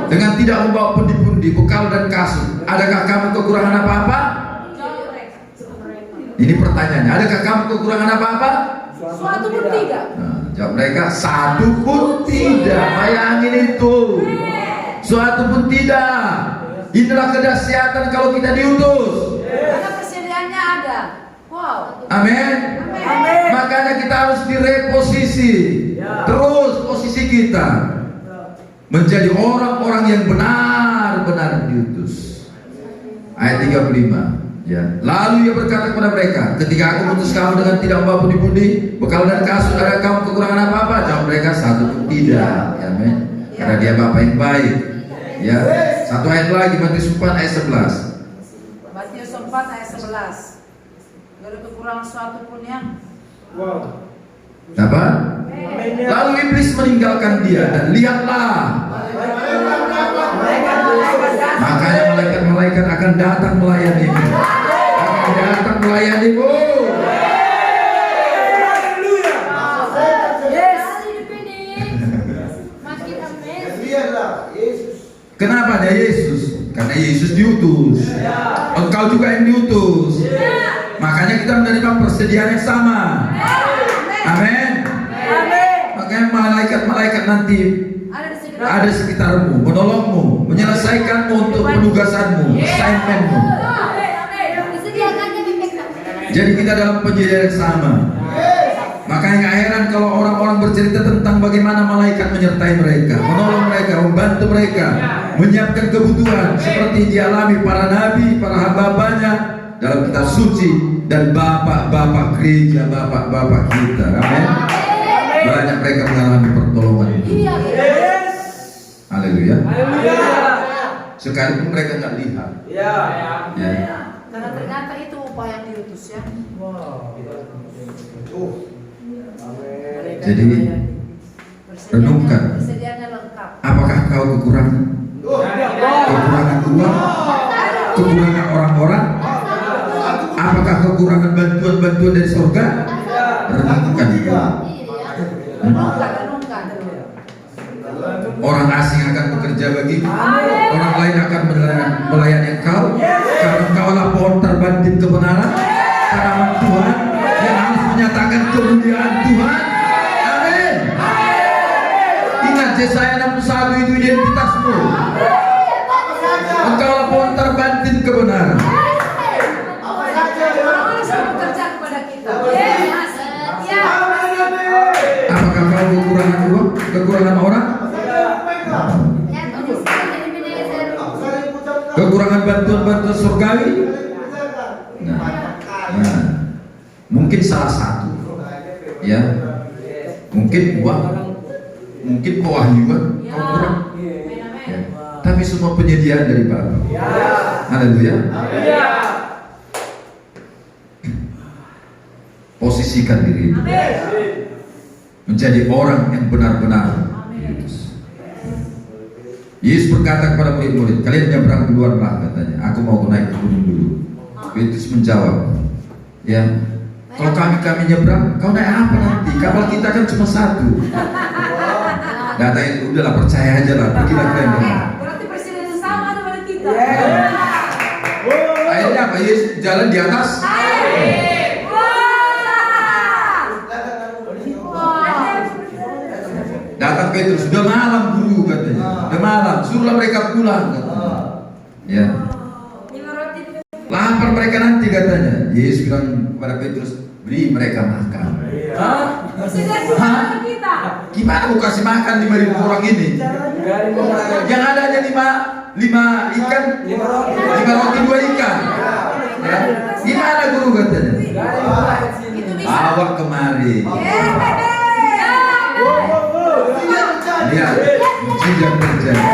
dengan tidak membawa pundi-pundi, bekal dan kasut. Adakah kamu kekurangan apa-apa? Ini pertanyaannya, adakah kamu kekurangan apa-apa? Suatu pun tidak. Nah, jawab mereka, satu pun tidak. Bayangin itu, suatu pun tidak. Inilah kedahsyatan kalau kita diutus. Karena persediaannya ada. Wow. Amin. Amin. Makanya kita harus direposisi. Terus posisi kita menjadi orang-orang yang benar-benar diutus. Ayat 35. Ya. Lalu ia berkata kepada mereka, ketika aku mengutus kamu dengan tidak membawa pundi-pundi, bekal dan kasut, ada kamu kekurangan apa-apa? Jawab mereka, satu pun tidak. Amin. Karena dia Bapa yang baik. Ya. Satu ayat lagi, Matius 4 ayat 11. Matius 4 ayat 11. Gak ada kekurangan suatu pun ya. Apa? Lalu iblis meninggalkan dia dan lihatlah, makanya malaikat-malaikat akan datang melayanimu. Akan datang melayanimu. Kenapa ada Yesus? Karena Yesus diutus. Engkau juga yang diutus. Makanya kita menerima persediaan yang sama. Amin. Makanya malaikat-malaikat nanti ada di sekitarmu, menolongmu, menyelesaikanmu untuk penugasanmu, assignmentmu. Disediakannya di PK. Jadi kita dalam penyediaan yang sama. Makanya gak heran kalau orang-orang bercerita tentang bagaimana malaikat menyertai mereka, menolong mereka, membantu mereka, menyiapkan kebutuhan seperti dialami para nabi, para hamba-hambanya dalam kitab suci dan bapak-bapak gereja, bapak-bapak kita. Amin. banyak mereka mengalami pertolongan. Iya. Haleluya. Haleluya. Sekalipun mereka nggak lihat. Ya. Ya. Karena ternyata itu upah yang diutus ya. Amin. Jadi renungkan. Persediaannya lengkap. Apakah kau kekurangan? Kekurangan uang? Kekurangan orang-orang? Apakah kekurangan bantuan-bantuan dari surga? Renungkan itu. Renungkan. Orang asing akan bekerja bagimu. Orang lain akan melayani engkau. Karena engkaulah pohon terbantin kebenaran. Tanaman Tuhan yang harus menyatakan kemuliaan Tuhan. Amin. Ingat Yesaya 61 itu identitasmu. Engkaulah pohon terbantin kebenaran. Orang harus bekerja kepada kita. Ya. Apakah kau kekurangan uang? Kekurangan orang? Kekurangan bantuan-bantuan surgawi? Nah, mungkin salah satu, ya, mungkin uang, mungkin pewahyuan, kau kurang. Ya. Tapi semua penyediaan dari Bapa. Haleluya. Posisikan diri menjadi orang yang benar-benar diutus. Yesus berkata kepada murid-murid, kalian nyebrang duluanlah katanya. Aku mau naik ke gunung dulu. Petrus menjawab, ya, kalau kami nyebrang, kau naik apa nanti? Kapal kita kan cuma satu. Datanya, udahlah percaya aja lah, pergilah kalian. Berarti presiden itu sama dengan kita. Akhirnya apa? Yesus jalan di atas. Datang Petrus, sudah malam dulu katanya. Sudah malam, suruhlah mereka pulang katanya. Ya. Lapar mereka nanti katanya. Yesus bilang kepada Petrus, beri mereka makan. Presiden itu sama kita. Gimana mau kasih makan 5.000 orang ini? Yang ada hanya 5 ikan, 5 roti 2 ikan. Ya. Gimana guru katanya? Bawa kemari. Lihat, mujizat terjadi.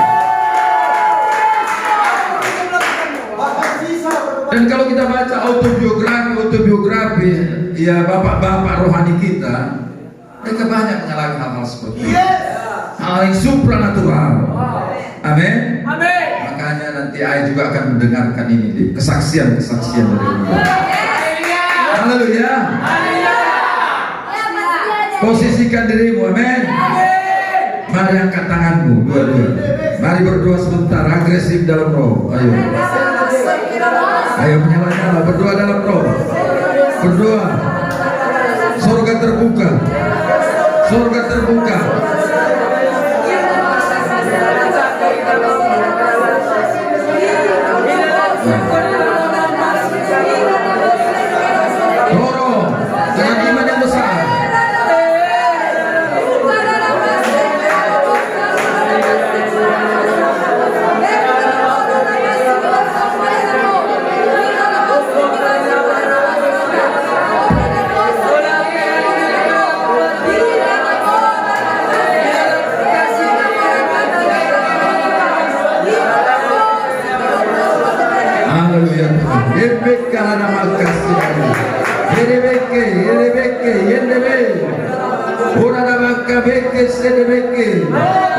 Dan kalau kita baca autobiografi ya bapak-bapak rohani kita, mereka banyak mengalami hal-hal seperti itu. Hal yang supranatural. Amin. Makanya nanti ayah juga akan mendengarkan ini, kesaksian-kesaksian dari dia. Haleluya. Posisikan dirimu, amin. Mari angkat tanganmu, dua-dua. Mari berdoa sebentar, agresif dalam roh. Ayo. Ayo menyala-nyala, berdoa dalam roh. Berdoa. Surga terbuka. Surga terbuka. Dorong dengan iman yang besar. Haleluya. Ebeka nama kasih. Yerebeke, yendebe. Ora la baka beke sedebeke.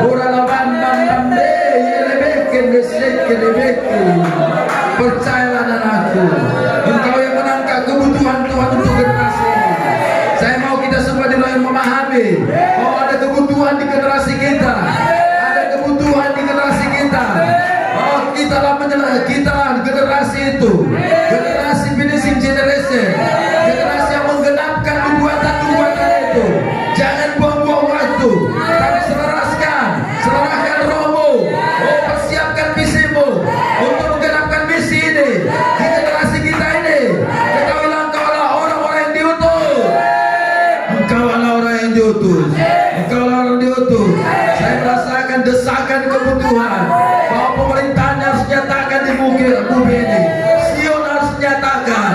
Ora la bamba bambe, yerebeke neseke lebeke. Percayalah dan aku. Engkau yang menangkap kebutuhan Tuhan untuk generasi ini. Saya mau kita semua di dalam memahami. Oh, ada kebutuhan di generasi kita. Ada kebutuhan di generasi kita. Oh, kita lah generasi itu. Generasi finishing generation. Generasi yang menggenapkan nubuatan-nubuatan itu. Jangan buang-buang waktu. Tapi selaraskan rohmu. Oh, persiapkan visimu untuk menggenapkan misi ini di generasi kita ini. Ketahuilah engkaulah orang-orang yang diutus. Engkaulah orang yang diutus. Engkaulah orang diutus. Saya merasakan desakan kebutuhan bahwa pemerintahan harus nyatakan di bumi ini. Sion harus nyatakan.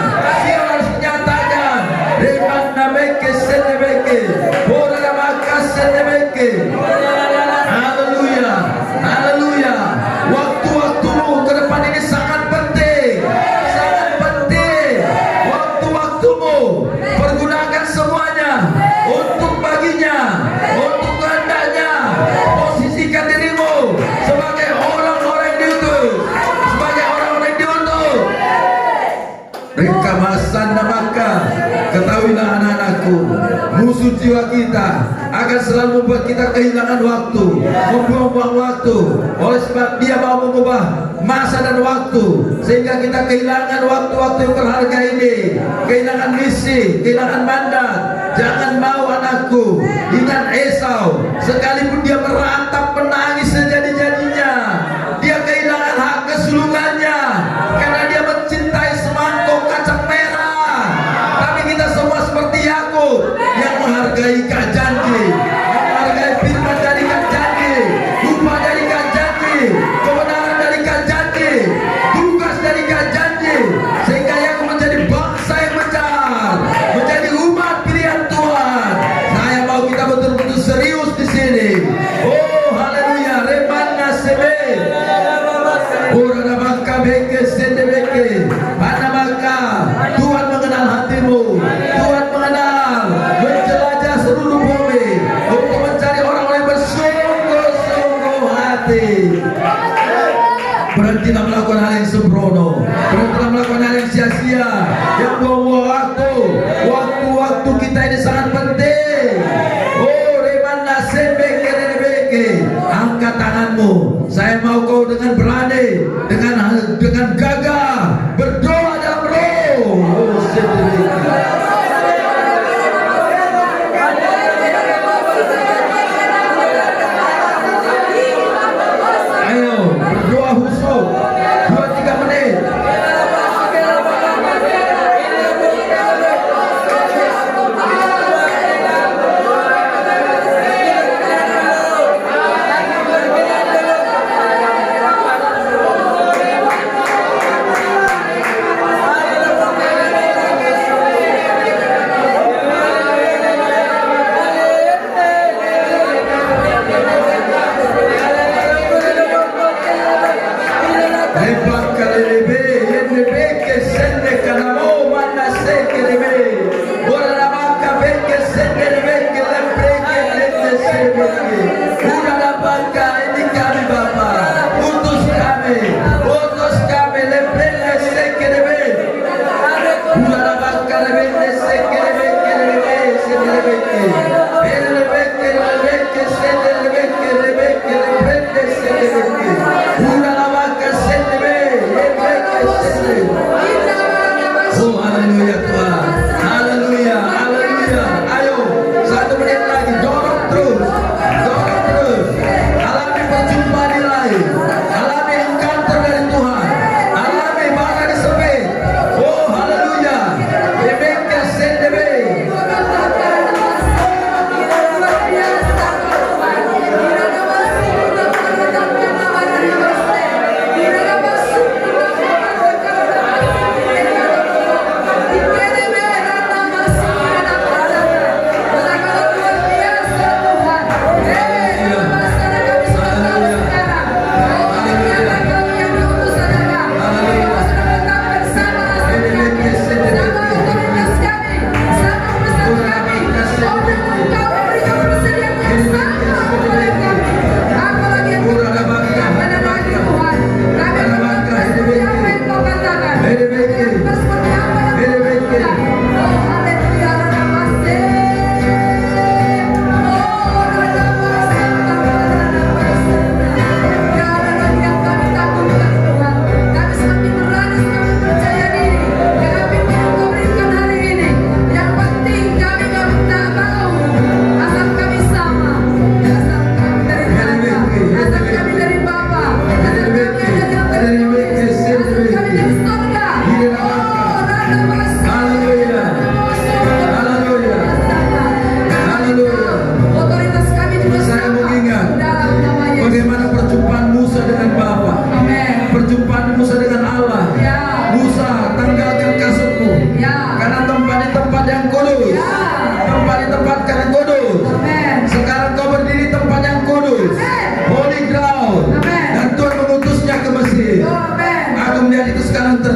Rekamasan namaka. Ketahuilah anak-anakku, musuh jiwa kita akan selalu membuat kita kehilangan waktu, membuang-buang waktu. Oleh sebab dia mau mengubah masa dan waktu, sehingga kita kehilangan waktu-waktu yang berharga ini, kehilangan misi, kehilangan mandat. Jangan mau anakku, ingat Esau, sekalipun dia meratap menangis sejadi-jadinya, dia kehilangan hak kesulungannya karena dia mencintai semangkuk kacang merah. Tapi kita semua seperti Yakub yang menghargai kak janji, yang menghargai firman dari kak janji, upah dari kak janji, kebenaran dari kak janji, tugas dari kak janji, sehingga Yakub menjadi bangsa yang besar, menjadi umat pilihan Tuhan. Saya mau kita betul-betul serius di sini. Oh haleluya, remana sebe, ora bangka beke sende beke, mana bangka. Tuhan mengenal hatimu, Tuhan mengenal, menjelajah seluruh bumi untuk mencari orang-orang yang bersungguh-sungguh hati. Berhentilah melakukan hal yang sembrono, berhentilah melakukan hal yang sia-sia, yang buang-buang waktu. Waktu-waktu kita ini sangat penting. Oh remana sembeke rebeke, angkat tanganmu. Saya mau kau dengan berani, dengan gagah berdoa dalam roh. Oh, ayo berdoa khusyuk 2-3 menit. Oh haleluya Tuhan, haleluya, haleluya. Ayo 1 menit lagi, dorong terus, alami perjumpaan nilai, alami encounter dari Tuhan, alami bahkan disebut. Oh haleluya, Rebeka sendiri.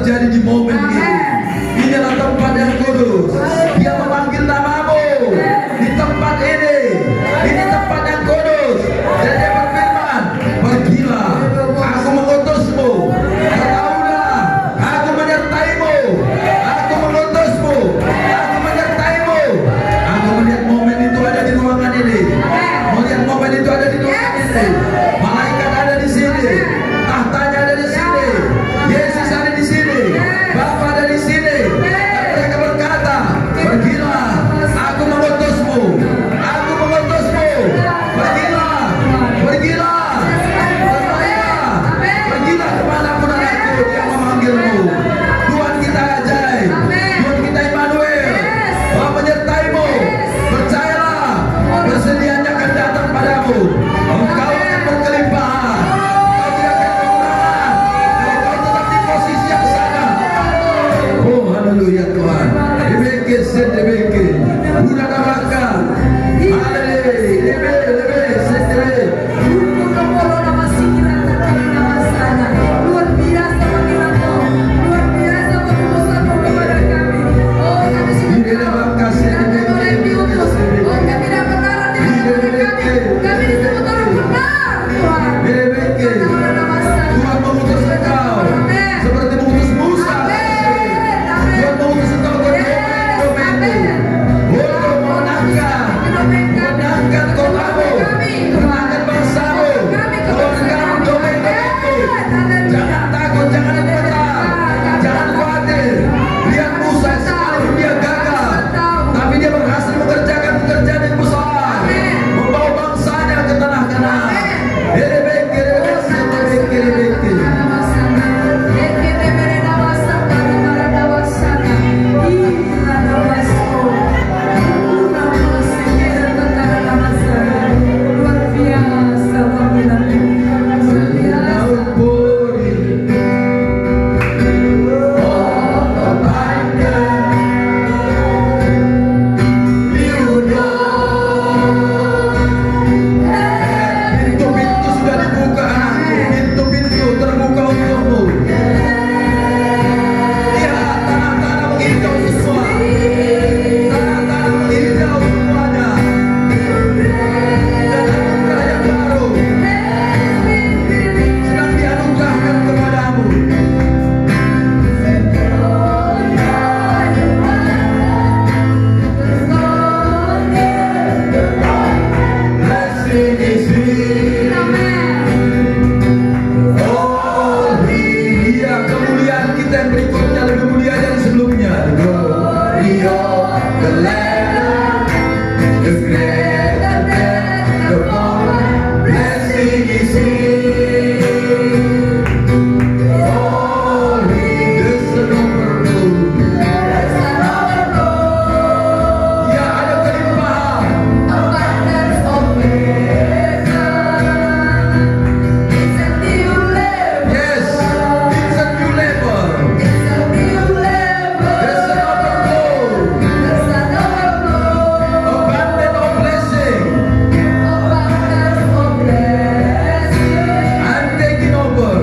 terjadi di momen ini. Inilah tempat yang kudus. Dia memanggil namamu di tempat ini. Ini tempat yang kudus. Dan dia berfirman, pergilah, aku mengutusmu. Ketahuilah, aku menyertaimu. Aku The ladder is greater than the former. Blessing is here. Holy, there's an overflow. Ya, ada kelimpahan. Yes, it's a new level. There's an overflow. Abundant of blessing. I'm taking over.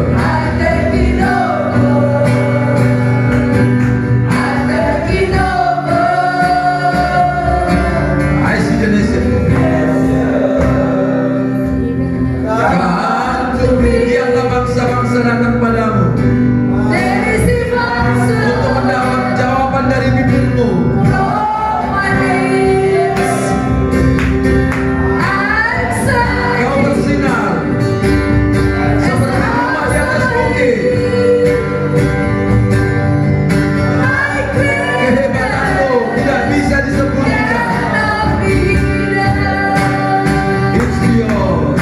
I see the nation. Tuhan, biarlah bangsa-bangsa datang padamu untuk mendapat jawaban dari bibirmu. Kau bersinar seperti rumah di atas bukit. Kehebatanmu tidak bisa disembunyikan. It's yours.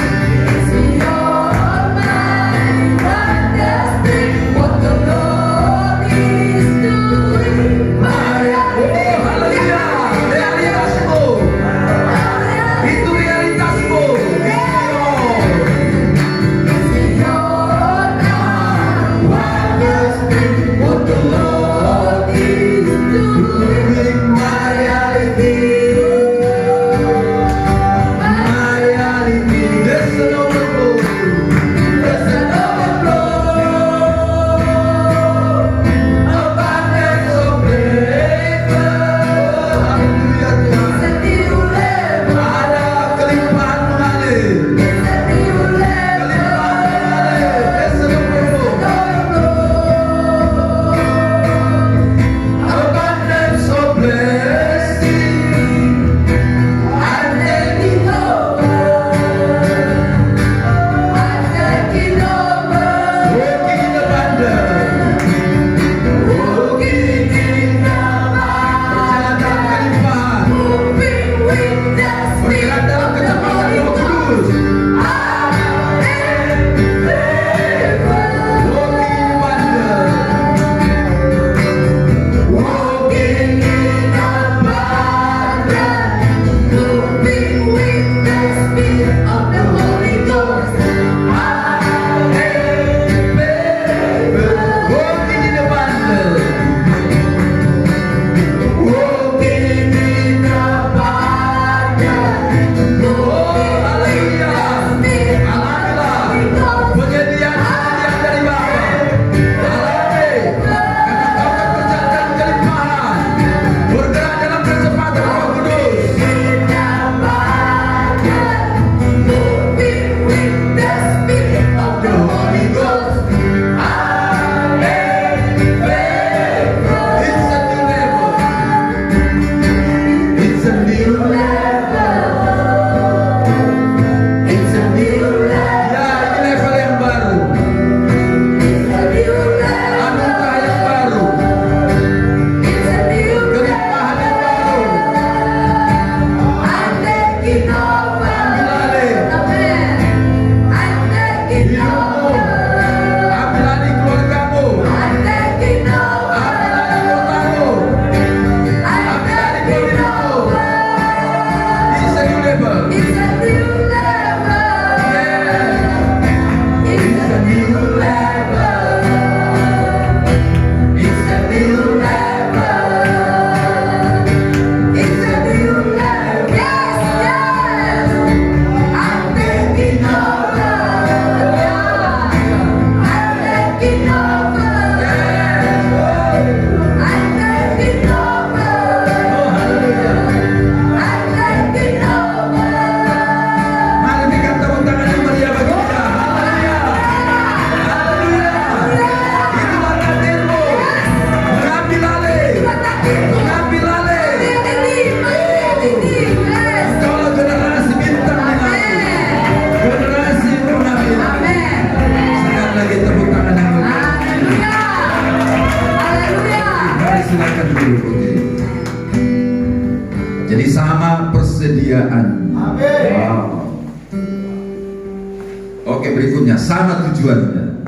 Oke, berikutnya sama tujuannya.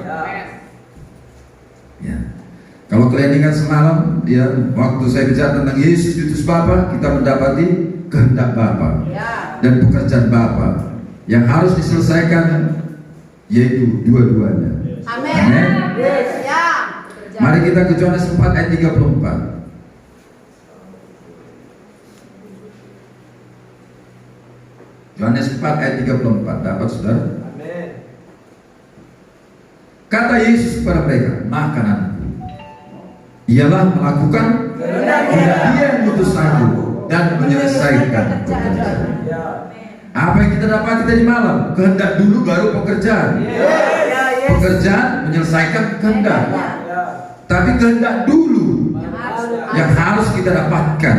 Ya. Kalau kalian ingat semalam, ya, waktu saya bicara tentang Yesus diutus Bapa, kita mendapati kehendak Bapa dan pekerjaan Bapa yang harus diselesaikan, yaitu dua-duanya. Amin. Ya. Mari kita ke Yohanes 4 ayat 34. Yohanes 4 ayat 34. Dapat saudara? Amin. Kata Yesus kepada mereka, makananku ialah melakukan kehendak Dia yang mengutus aku dan menyelesaikan pekerjaan. Apa yang kita dapati tadi malam? Kehendak dulu baru pekerjaan. Pekerjaan menyelesaikan kehendak. Tapi kehendak dulu yang harus kita dapatkan,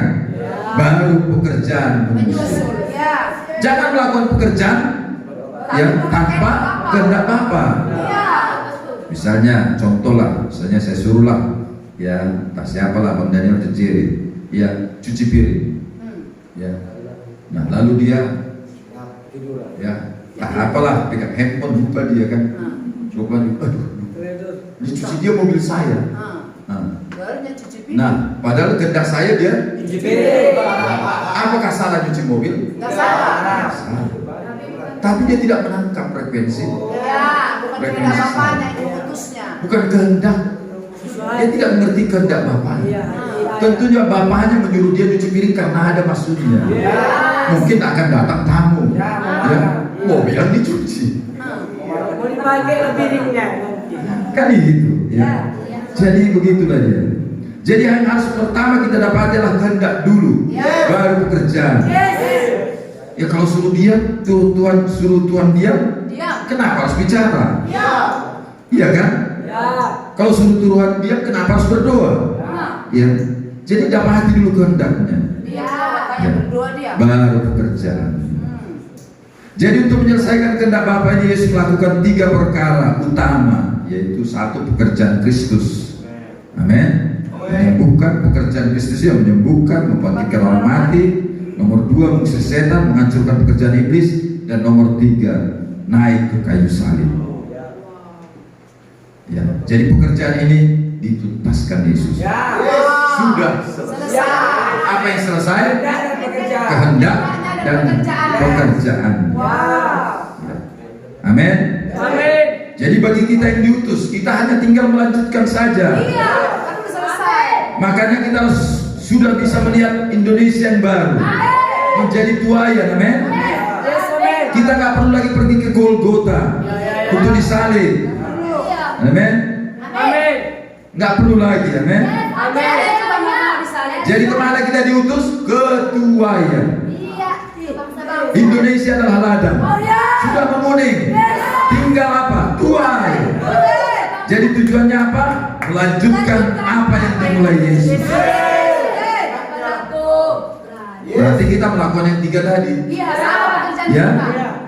baru pekerjaan menyusul. Jangan melakukan pekerjaan yang tanpa kehendak Bapa. Misalnya, contohlah, misalnya saya suruhlah, ya, tak siapa lah, Bang Daniel Ceciri, ya, cuci piring, ya. Nah, lalu dia, ya, tak apalah, pegang handphone lupa dia kan, coba, dia cuci dia mobil saya. Nah, padahal kehendak saya dia Cuci piring. apakah salah cuci mobil? Nggak salah. Salah. Tapi dia tidak menangkap frekuensi. Ya, bukan kehendak bapaknya, itu putusnya. Bukan kehendak. Dia tidak mengerti kehendak bapaknya. Iya. Tentunya bapaknya menyuruh dia cuci piring karena ada maksudnya. Mungkin akan datang tamu. Ya, mobil yang dicuci. Mau dipakai lah piringnya nanti. Kan itu. Ya. Jadi begitulah dia. Jadi yang harus pertama kita dapat adalah kehendak dulu, baru pekerjaan. Ya kalau suruh diam, suruh Tuhan diam, kenapa harus bicara? Iya kan? Kalau suruh Tuhan diam, kenapa harus berdoa? Ya. Jadi dapati dulu kehendaknya, baru pekerjaan. Jadi untuk menyelesaikan kehendak Bapa, Yesus melakukan 3 perkara utama, yaitu 1 pekerjaan Kristus. Amin. Menyembuhkan, pekerjaan Kristus yang menyembuhkan, membangkitkan orang mati. Nomor 2, mengusir setan, menghancurkan pekerjaan iblis. Dan nomor 3, naik ke kayu salib. Ya, jadi pekerjaan ini dituntaskan Yesus. Sudah selesai. Apa yang selesai? Kehendak dan pekerjaan. Amin. Amin. Jadi bagi kita yang diutus, kita hanya tinggal melanjutkan saja. Makanya kita sudah bisa melihat Indonesia yang baru menjadi tuayan. Amin. Kita nggak perlu lagi pergi ke Golgota untuk disalib. Amin. Nggak perlu lagi. Amin. Jadi kemana kita diutus? Ke tuayan. Indonesia adalah ladang, sudah menguning. Tinggal apa? Tuayan. Jadi tujuannya apa? Melanjutkan apa yang dimulai Yesus. Berarti kita melakukan yang 3 tadi. Ya,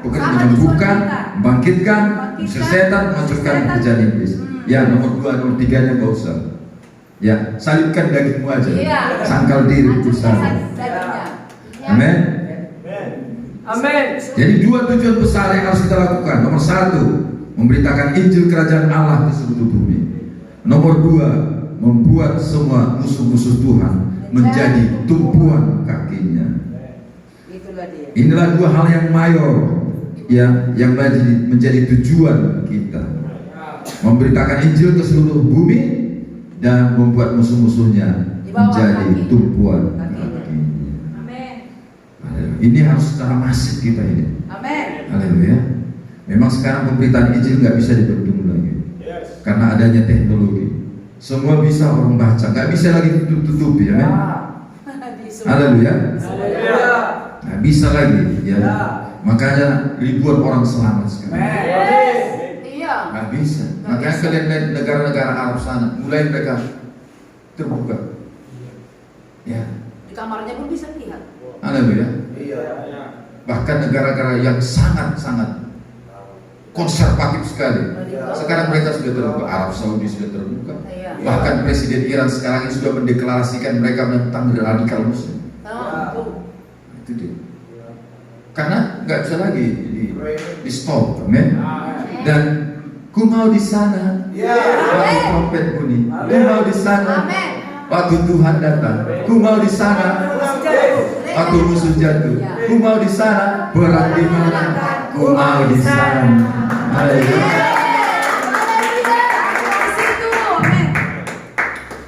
pekerjaan menyembuhkan, membangkitkan, mengusir setan, menghancurkan pekerjaan iblis. Ya, nomor 2, nomor 3-nya nggak usah. Ya, salibkan dagingmu aja. Sangkal diri itu salib. Amin. Amin. Jadi 2 tujuan besar yang harus kita lakukan. Nomor 1, memberitakan Injil Kerajaan Allah ke seluruh bumi. Nomor 2, membuat semua musuh-musuh Tuhan menjadi tumpuan kakinya. Inilah 2 hal yang mayor, ya, yang menjadi tujuan kita. Memberitakan Injil ke seluruh bumi dan membuat musuh-musuhnya menjadi tumpuan kakinya. Ini harus secara masif kita ini. Haleluya. Memang sekarang pemberitaan Injil nggak bisa dibendung lagi, karena adanya teknologi. Semua bisa orang baca, nggak bisa lagi tutup-tutupi. Amin. Haleluya. Nggak bisa lagi, ya. Makanya ribuan orang selamat sekarang. Nggak bisa. Makanya kalian lihat negara-negara Arab sana, mulai mereka terbuka. Ya. Di kamarnya pun bisa lihat. Haleluya. Bahkan negara-negara yang sangat-sangat konservatif sekali, sekarang mereka sudah terbuka. Arab Saudi sudah terbuka. Bahkan Presiden Iran sekarang ini sudah mendeklarasikan mereka menentang radikal Muslim. Itu dia. Karena nggak bisa lagi di stop. Amin. Dan ku mau di sana waktu trompet bunyi. Ku mau di sana waktu Tuhan datang. Ku mau di sana waktu musuh jatuh. Ku mau di sana berat di mana. Ku mau di sana. Haleluya.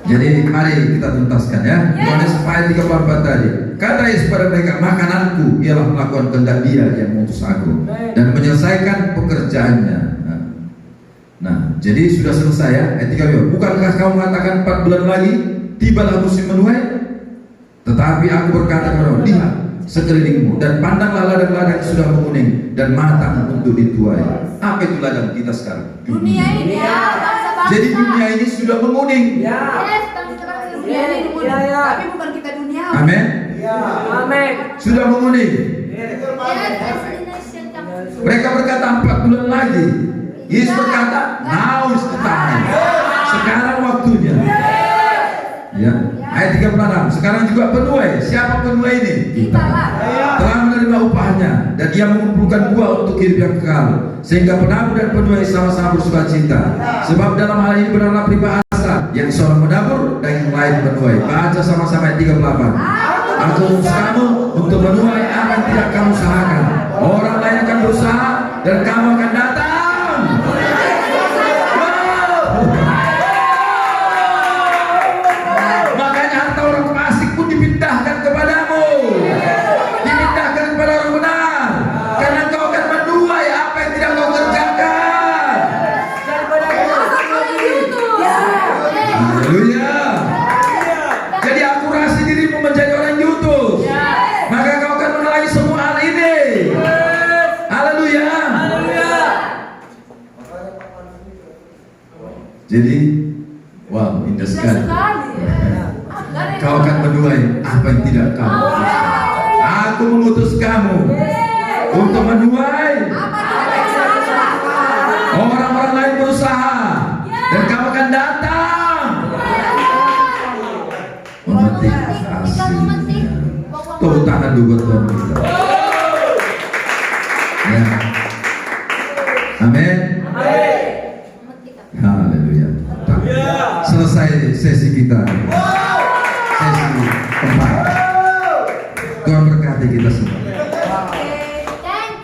Jadi mari kita tuntaskan ya. Yohanes 4:34 tadi. Kata Yesus pada mereka, makananku ialah melakukan kehendak Dia yang mengutus aku dan menyelesaikan pekerjaannya. Nah, jadi sudah selesai ya. Ayat 3. Bukankah kamu mengatakan 4 bulan lagi tibalah musim menuai? Tetapi aku berkata kepadamu, lihat sekelilingmu dan pandanglah ladang-ladang sudah menguning dan matang untuk dituai. Apa itu ladang kita sekarang? Dunia ini ya, bangsa-bangsa. Jadi dunia ini sudah menguning. Dunia ini menguning, tapi bukan kita dunia. Amin. Amin. Sudah menguning. Mereka berkata 4 bulan lagi. Yesus berkata, now is the time. Sekarang waktunya. Ya. Ayat 36. Sekarang juga penuai. Siapa penuai ini? Kita lah. Telah menerima upahnya dan Dia mengumpulkan buah untuk hidup yang kekal, sehingga penabur dan penuai sama-sama bersukacita. Sebab dalam hal ini benarlah peribahasa, yang seorang menabur dan yang lain menuai. Baca sama-sama ayat 38. Aku utus kamu untuk menuai apa yang tidak kamu usahakan. Orang lain akan berusaha dan kamu akan datang. Makanya harta orang fasik pun dipindahkan kepadamu, dipindahkan kepada orang benar, karena kau akan menuai apa yang tidak kau kerjakan. Haleluya. Jadi akurasi dirimu menjadi orang yang diutus, maka kau akan mengalami semua hal ini. Haleluya. Jadi wow, indah sekali. Kau akan menuai apa yang tidak kau usahakan. Aku mengutus kamu untuk menuai. Orang-orang lain berusaha dan kamu akan datang memetik hasilnya. Tepuk tangan dulu buat Tuhan kita. Ya. Amin. Haleluya. Selesai sesi kita. Sesi keempat. Tuhan berkati kita semua.